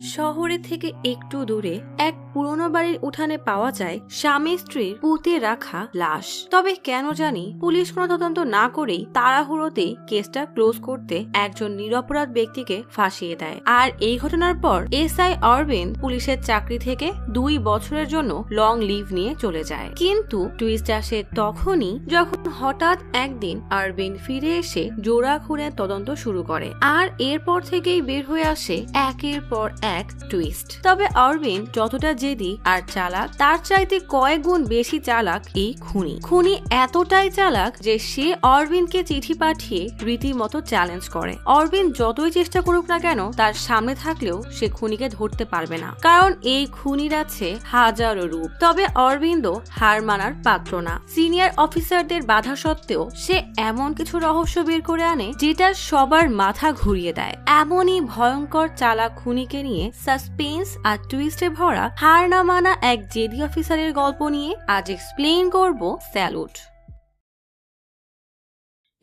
শহরে থেকে একটু দূরে এক পুরনো বাড়ির উঠানে পাওয়া যায় স্বামী স্ত্রীর পুঁতে রাখা লাশ। তবে কেন জানি পুলিশ কোনো তদন্ত না করেই তাড়াহুড়োতেই কেসটা ক্লোজ করতে একজন নিরপরাধ ব্যক্তিকে ফাঁসিয়ে দেয়। আর এই ঘটনার পর এসআই অরবিন্দ পুলিশের চাকরি থেকে 2 বছরের জন্য লং লিভ নিয়ে চলে যায়। কিন্তু টুইস্ট আসে তখনই যখন হঠাৎ একদিন অরবিন্দ ফিরে এসে জোড়া খুঁড়ে তদন্ত শুরু করে, আর এরপর থেকেই বের হয়ে আসে একের পর এক টুইস্ট। তবে অরবিন্দ যতটা জেদি আর চালাক, তার চাইতে কয়েক গুণ বেশি চালাক এই খুনি এতটাই চালাক যে সে অরবিন্দকে চিঠি পাঠিয়ে রীতিমতো চ্যালেঞ্জ করে। অরবিন্দ যতই চেষ্টা করুক না কেন তার সামনে থাকলেও সে খুনিকে ধরতে পারবে না, কারণ এই খুনির আছে হাজারো রূপ। তবে অরবিন্দ হার মানার পাত্র না। সিনিয়র অফিসারদের বাধা সত্ত্বেও সে এমন কিছু রহস্য বের করে আনে যেটা সবার মাথা ঘুরিয়ে দেয়। এমনই ভয়ঙ্কর চালাক খুনিকে নিয়ে সাসপেন্স আর টুইস্টে ভরা হার না মানা এক জেদি অফিসারের গল্প নিয়ে আজ এক্সপ্লেইন করব স্যালুট।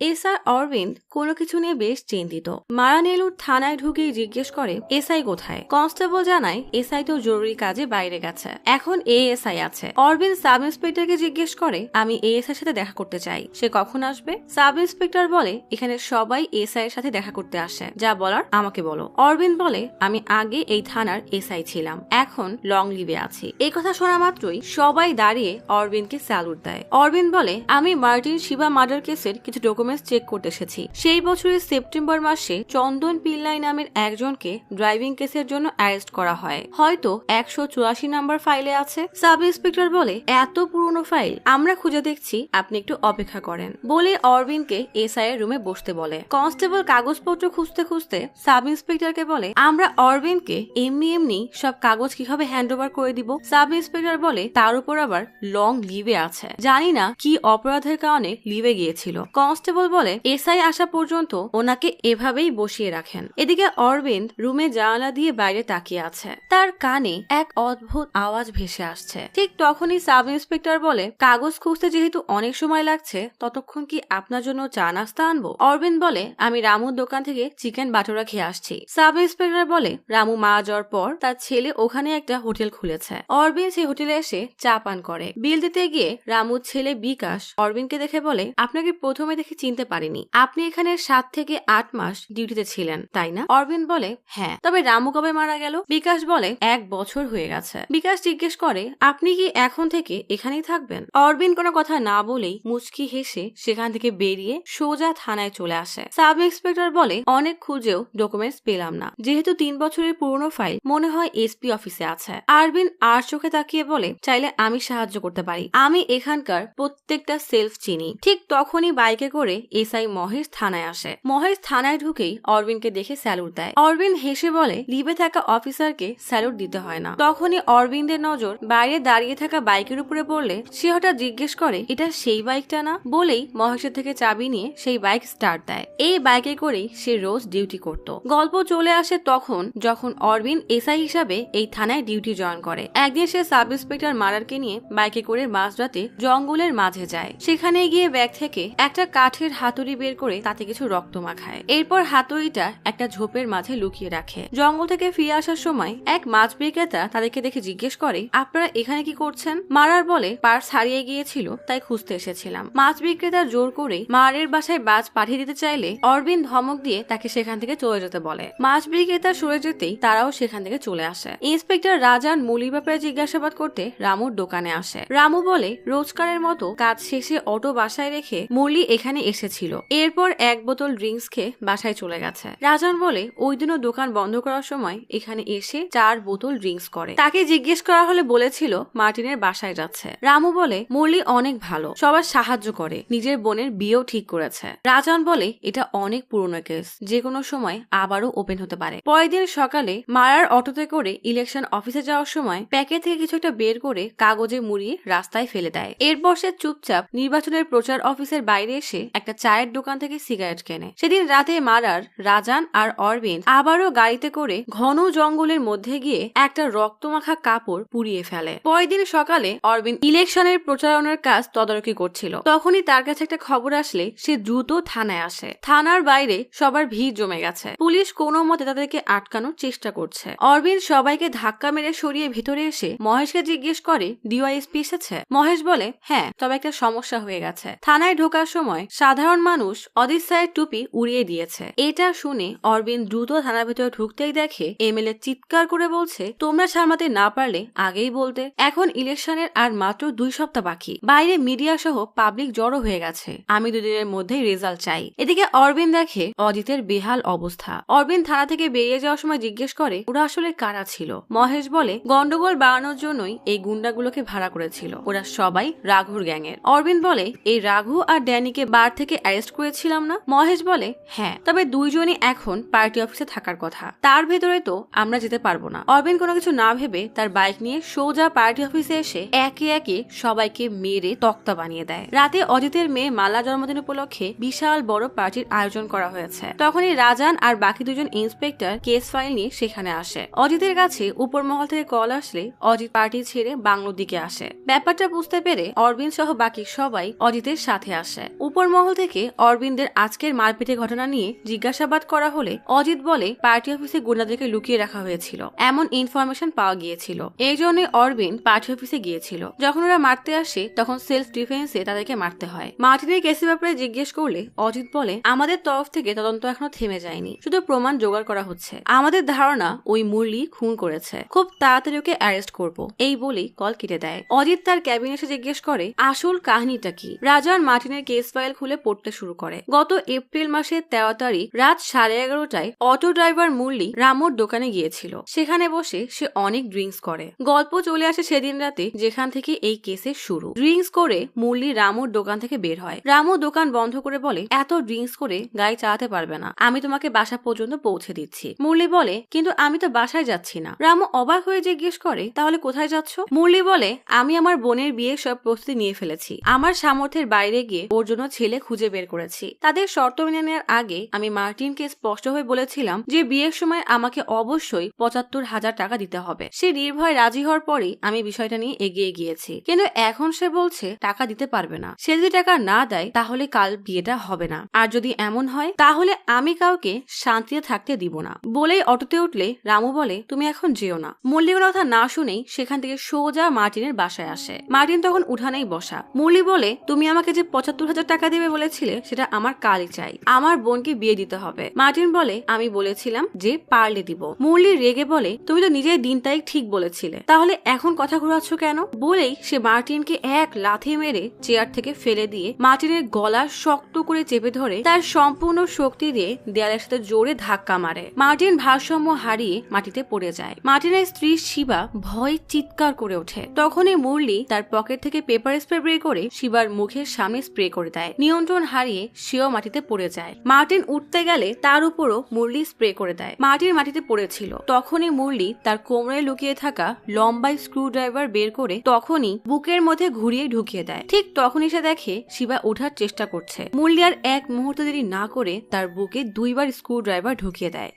এসআই অরবিন্দ কোনো কিছু নিয়ে বেশ চিন্তিত। মারানেলুর থানায় ঢুকেই জিজ্ঞেস করে এসআই কোথায়। কনস্টেবল জানায় এসআই তো জরুরি কাজে বাইরে গেছে, এখন এএসআই আছে। অরবিন্দ সাব ইন্সপেক্টরকে জিজ্ঞেস করে আমি এএসআই সাথে দেখা করতে চাই, সে কখন আসবে। সাব ইন্সপেক্টর বলে এখানে সবাই এসআই এর সাথে দেখা করতে আসে, যা বলার আমাকে বলো। অরবিন্দ বলে আমি আগে এই থানার এসআই ছিলাম, এখন লং লিভে আছি। এই কথা শোনা মাত্রই সবাই দাঁড়িয়ে অরবিন্দকে স্যালুট দেয়। অরবিন্দ বলে আমি মার্টিন শিবা মার্ডার কেসের কিছু ডকুমেন্টস চেক করতে এসেছি। সেই বছরের সেপ্টেম্বর মাসে চন্দন পিল্লাই নামের একজনকে ড্রাইভিং কেসের জন্য অ্যারেস্ট করা হয়, হয়তো 184 নাম্বার ফাইলে আছে। সাব ইন্সপেক্টর বলে এত পুরনো ফাইল আমরা খুঁজে দেখছি, আপনি একটু অপেক্ষা করেন বলে অরবিন্দকে এসআই এর রুমে বসতে বলে। কনস্টেবল কাগজপত্র খুঁজতে খুঁজতে সাব ইন্সপেক্টরকে বলে আমরা অরবিন্দকে এমনি সব কাগজ কিভাবে হ্যান্ড ওভার করে দিব। সাব ইন্সপেক্টর বলে তার উপর আবার লং লিভে আছে, জানি না কি অপরাধের কারণে লিভে গিয়েছিল। কনস্টেবল বলে এসআই আসা পর্যন্ত ওনাকে এভাবেই বসিয়ে রাখেন। এদিকে অরবিন্দ রুমে জানালা দিয়ে বাইরে তাকিয়ে আছে, তার কানে এক অদ্ভুত আওয়াজ ভেসে আসছে। ঠিক তখনই সাব ইন্সপেক্টর বলে কাগজ খুঁজতে যেহেতু অনেক সময় লাগছে, ততক্ষণ কি আপনার জন্য চা নাস্তা আনবো। অরবিন্দ বলে আমি রামুর দোকান থেকে চিকেন বাটোরা খেয়ে আসছি। সাব ইন্সপেক্টর বলে রামু মারা যাওয়ার পর তার ছেলে ওখানে একটা হোটেল খুলেছে। অরবিন্দ সেই হোটেলে এসে চা পান করে। বিল দিতে গিয়ে রামুর ছেলে বিকাশ অরবিন্দকে দেখে বলে আপনাকে প্রথমে দেখে চিনতে পারিনি, আপনি এখানে 7 থেকে 8 মাস ডিউটিতে ছিলেন তাই না। অরবিন্দ বলে হ্যাঁ। তবে রামু কবে মারা গেল। বিকাশ বলে 1 বছর হয়ে গেছে। বিকাশ জিজ্ঞেস করে আপনি কি এখন থেকে এখানেই থাকবেন। অরবিন্দ কোনো কথা না বলেই মুচকি হেসে সেখান থেকে বেরিয়ে সোজা থানায় চলে আসে। সাব ইন্সপেক্টর বলে অনেক খুঁজেও ডকুমেন্টস পেলাম না, যেহেতু 3 বছরের পুরনো ফাইল মনে হয় এসপি অফিসে আছে। অরবিন্দ আর চোখে তাকিয়ে বলে চাইলে আমি সাহায্য করতে পারি, আমি এখানকার প্রত্যেকটা সেলফ চিনি। ঠিক তখনই বাইকে করে এসআই মহেশ থানায় আসে। মহেশ থানায় ঢুকেই অরবিন্দকে দেখে স্যালুট দেয়। অরবিন্দ হেসে বলে লিভে থাকা অফিসারকে স্যালুট দিতে হয় না। তখনই অরবিন্দের নজর বাইরে দাঁড়িয়ে থাকা বাইকের উপরে পড়লে সে হঠাৎ জিজ্ঞেস করে এটা সেই বাইকটা না, বলেই মহেশের থেকে চাবি নিয়ে সেই বাইক স্টার্ট দেয়। এই বাইকে করেই সে রোজ ডিউটি করত। গল্প চলে আসে তখন যখন অরবিন্দ এসআই হিসাবে এই থানায় ডিউটি জয়েন করে। একদিন সে সাব ইন্সপেক্টর মারারকে নিয়ে বাইকে করে মাঝরাতে জঙ্গলের মাঝে যায়। সেখানে গিয়ে ব্যাগ থেকে একটা কাঠের হাতুড়ি বের করে তাতে কিছু রক্ত মাখায়। এরপর হাতুড়িটা একটা ঝোপের মাঝে লুকিয়ে রাখে। জঙ্গল থেকে ফিরে আসার সময় এক মাছ বিক্রেতা তাদেরকে দেখে জিজ্ঞেস করে আপনারা এখানে কি করছেন। মারার বলে পার্স হারিয়ে গিয়েছিল তাই খুঁজতে এসেছিলাম। মাছ বিক্রেতা জোর করে মারের বাসায় বাজ পাঠিয়ে দিতে চাইলে অরবিন্দ ধমক দিয়ে তাকে সেখান থেকে চলে যেতে বলে। মাছ বিক্রেতা সরে যেতেই তারাও সেখান থেকে চলে আসে। ইন্সপেক্টর রাজান মুলির ব্যাপারে জিজ্ঞাসাবাদ করতে রামুর দোকানে আসে। রামু বলে রোজকারের মতো কাজ শেষে অটো বাসায় রেখে মুরলি এখানে এসেছিল, এরপর 1 বোতল ড্রিঙ্কস খেয়ে বাসায় চলে গেছে। রাজন বলে ওই দিনও দোকান বন্ধ করার সময় এখানে এসে 4 বোতল ড্রিঙ্কস করে। তাকে জিজ্ঞেস করা হলে বলেছিল মার্টিনের বাসায় যাচ্ছে। রামু বলে মুরলি অনেক ভালো, সবার সাহায্য করে, নিজের বোনের বিয়েও ঠিক করেছে। রাজন বলে এটা অনেক পুরনো কেস, যে কোনো সময় আবারও ওপেন হতে পারে। পরের দিন সকালে মারার অটোতে করে ইলেকশন অফিসে যাওয়ার সময় প্যাকেট থেকে কিছু একটা বের করে কাগজে মুড়িয়ে রাস্তায় ফেলে দেয়। এরপর সে চুপচাপ নির্বাচনের প্রচার অফিসের বাইরে এসে একটা চায়ের দোকান থেকে সিগারেট কেনে। সেদিন রাতে মারার, রাজান আর অরবিন্দ আবারও গাড়িতে করে ঘন জঙ্গলের মধ্যে গিয়ে একটা রক্তমাখা কাপড় পুড়িয়ে ফেলে। পরের দিন সকালে অরবিন্দ ইলেকশনের প্রচারণার কাজ তদারকি করছিল। তখনই তার কাছে একটা খবর আসলে সে দ্রুত থানায় আসে। থানার বাইরে সবার ভিড় জমে গেছে। পুলিশ কোনো মতে তাদেরকে আটকানোর চেষ্টা করছে। অরবিন্দ সবাইকে ধাক্কা মেরে সরিয়ে ভিতরে এসে মহেশকে জিজ্ঞেস করে ডিওয়াইএসপি এসেছে। মহেশ বলে হ্যাঁ, তবে একটা সমস্যা হয়ে গেছে। থানায় ঢোকার সময় সাধারণ মানুষ অদিত স্যারের টুপি উড়িয়ে দিয়েছে। এটা শুনে অরবিন্দ দ্রুত থানার ভিতরে ঢুকতেই দেখে এমএলএ চিৎকার করে বলছে তোমরা সামলাতে না পারলে আগেই বলতে। এখন ইলেকশনের আর মাত্র 2 সপ্তাহ বাকি। বাইরে মিডিয়া সহ পাবলিক জড়ো হয়ে গেছে। আমি 2 দিনের মধ্যেই রেজাল্ট চাই। এদিকে অরবিন্দ দেখে অজিতের বেহাল অবস্থা। অরবিন্দ থানা থেকে বেরিয়ে যাওয়ার সময় জিজ্ঞেস করে ওরা আসলে কারা ছিল। মহেশ বলে গন্ডগোল বাড়ানোর জন্যই এই গুন্ডাগুলোকে ভাড়া করেছিল। ওরা সবাই রাঘুর গ্যাংয়ের। অরবিন্দ বলে এই রাঘু আর ড্যানিকে বার থেকে অ্যারেস্ট করেছিলাম না। মহেশ বলে হ্যাঁ, তবে 2 জনই এখন পার্টি অফিসে থাকার কথা। তার ভেতরে তো আমরা যেতে পারবো না। অরবিন্দ কোনো কিছু না ভেবে তার বাইক নিয়ে সোজা পার্টি অফিসে এসে একে একে সবাইকে মেরে তক্তা বানিয়ে দেয়। রাতে অজিতের মেয়ে মালা জন্মদিন উপলক্ষে বিশাল বড় পার্টির আয়োজন করা হয়েছে। তখনই রাজান আর বাকি 2জন ইন্সপেক্টর কেস ফাইল নিয়ে সেখানে আসে। অজিতের কাছে উপর মহল থেকে কল আসলে অজিত পার্টি ছেড়ে বাংলোর দিকে আসে। ব্যাপারটা বুঝতে পেরে অরবিন্দ সহ বাকি সবাই অজিতের সাথে আসে। উপর মহল থেকে অরবিন্দের আজকের মারপিটের ঘটনা নিয়ে জিজ্ঞাসাবাদ করা হলে অজিত বলে পার্টি অফিসে গুন্ডাদেরকে লুকিয়ে রাখা হয়েছিল, এমন ইনফরমেশন পাওয়া গিয়েছিল। এই জন্যই অরবিন্দ পার্টি অফিসে গিয়েছিল। যখন ওরা মারতে আসে তখন সেলফ ডিফেন্সে তাদেরকে মারতে হয়। মার্টিনের কেসের ব্যাপারে জিজ্ঞেস করলে অজিত বলে আমাদের তরফ থেকে তদন্ত এখনো থেমে যায়নি, শুধু প্রমাণ জোগাড় করা হচ্ছে। আমাদের ধারণা ওই মুরলি খুন করেছে, খুব তাড়াতাড়ি ওকে অ্যারেস্ট করবো, এই বলেই কল কেটে দেয়। অজিত তার ক্যাবিনে এসে জিজ্ঞেস করে আসল কাহিনীটা কি। রাজান মার্টিনের কেস ফাইল খুলে পড়তে শুরু করে। গত এপ্রিল মাসের 13 তারিখ রাত 11:30টায় অটো ড্রাইভার মুরলি রামুর দোকানে গিয়েছিল। সেখানে বসে সে অনেক ড্রিঙ্কস করে। গল্প চলে আসে সেদিন রাতে যেখান থেকে এই কেসের শুরু। ড্রিঙ্কস করে মুরলি রামুর দোকান থেকে বের হয়। রামু দোকান বন্ধ করে বলে এত ড্রিঙ্কস করে গাড়ি চালাতে পারবে না, আমি তোমাকে বাসা পর্যন্ত পৌঁছে দিচ্ছি। মুরলি বলে কিন্তু আমি তো বাসায় যাচ্ছি না। রামু অবাক হয়ে জিজ্ঞেস করে তাহলে কোথায় যাচ্ছ? মুরলি বলে আমি আমার বোনের বিয়ের সব প্রস্তুতি নিয়ে ফেলেছি। আমার সামর্থ্যের বাইরে গিয়ে ওর জন্য ছেলে খুঁজে বের করেছি। তাদের শর্ত মেনে নেওয়ার আগে আমি মার্টিনকে স্পষ্ট হয়ে বলেছিলাম যে বিয়ের সময় আমাকে অবশ্যই 75,000 টাকা দিতে হবে। সে নির্ভয় রাজি হওয়ার পরেই আমি বিষয়টা নিয়ে এগিয়ে গিয়েছি, কিন্তু এখন সে বলছে টাকা দিতে পারবে না। সে যদি টাকা না দেয় তাহলে কাল বিয়েটা হবে না, আর যদি এমন হয় তাহলে আমি কাউকে শান্তিতে থাকতে দিব না। বলেই অটোতে উঠলে রামু বলে তুমি এখন যেও না। মুরলির কথা না শুনেই সেখান থেকে সোজা মার্টিনের বাসায় আসে। মার্টিন তখন উঠানেই বসা। মুরলি বলে তুমি আমাকে যে 75,000 টাকা দেবে বলেছিলে সেটা আমার কালই চাই, আমার বোনকে বিয়ে দিতে হবে। মার্টিন বলে আমি বলেছিলাম যে পারলে দিব। মুরলি রেগে বলে তুমি তো নিজের দিন তারিখ ঠিক বলেছিলে, তাহলে এখন কথা ঘোরাচ্ছ কেন? বলেই সে মার্টিনকে এক লাথি মেরে চেয়ার থেকে ফেলে দিয়ে মার্টিনের গলা শক্ত করে চেপে ধরে তার সম্পূর্ণ শক্তি দিয়ে দেয়ালের সাথে জোরে ধাক্কা মারে। মার্টিন ভারসাম্য হারিয়ে মাটিতে পড়ে যায়। মার্টিনের স্ত্রী শিবা ভয় চিৎকার করে ওঠে। তখনই মুরলি তার পকেট থেকে পেপার স্প্রে বের করে শিবার মুখের সামনে স্প্রে করে দেয়। নিয়ন্ত্রণ হারিয়ে সেও মাটিতে পড়ে যায়। মার্টিন উঠতে গেলে তার উপরও মুরলি স্প্রে করে দেয়। মার্টিন মাটিতে পড়েছিল। তখনই মুরলি তার কোমরে লুকিয়ে থাকা লম্বা স্ক্রু ড্রাইভার বের করে তখনই বুকের মধ্যে ঘুরিয়ে ঢুকিয়ে দেয়। ঠিক তখনই সে দেখে শিবা ওঠার চেষ্টা করছে। মুরলি আর এক মুহূর্ত দেরি না করে তার বুকে 2বার স্ক্রু ড্রাইভার ঢুকিয়ে দেয়।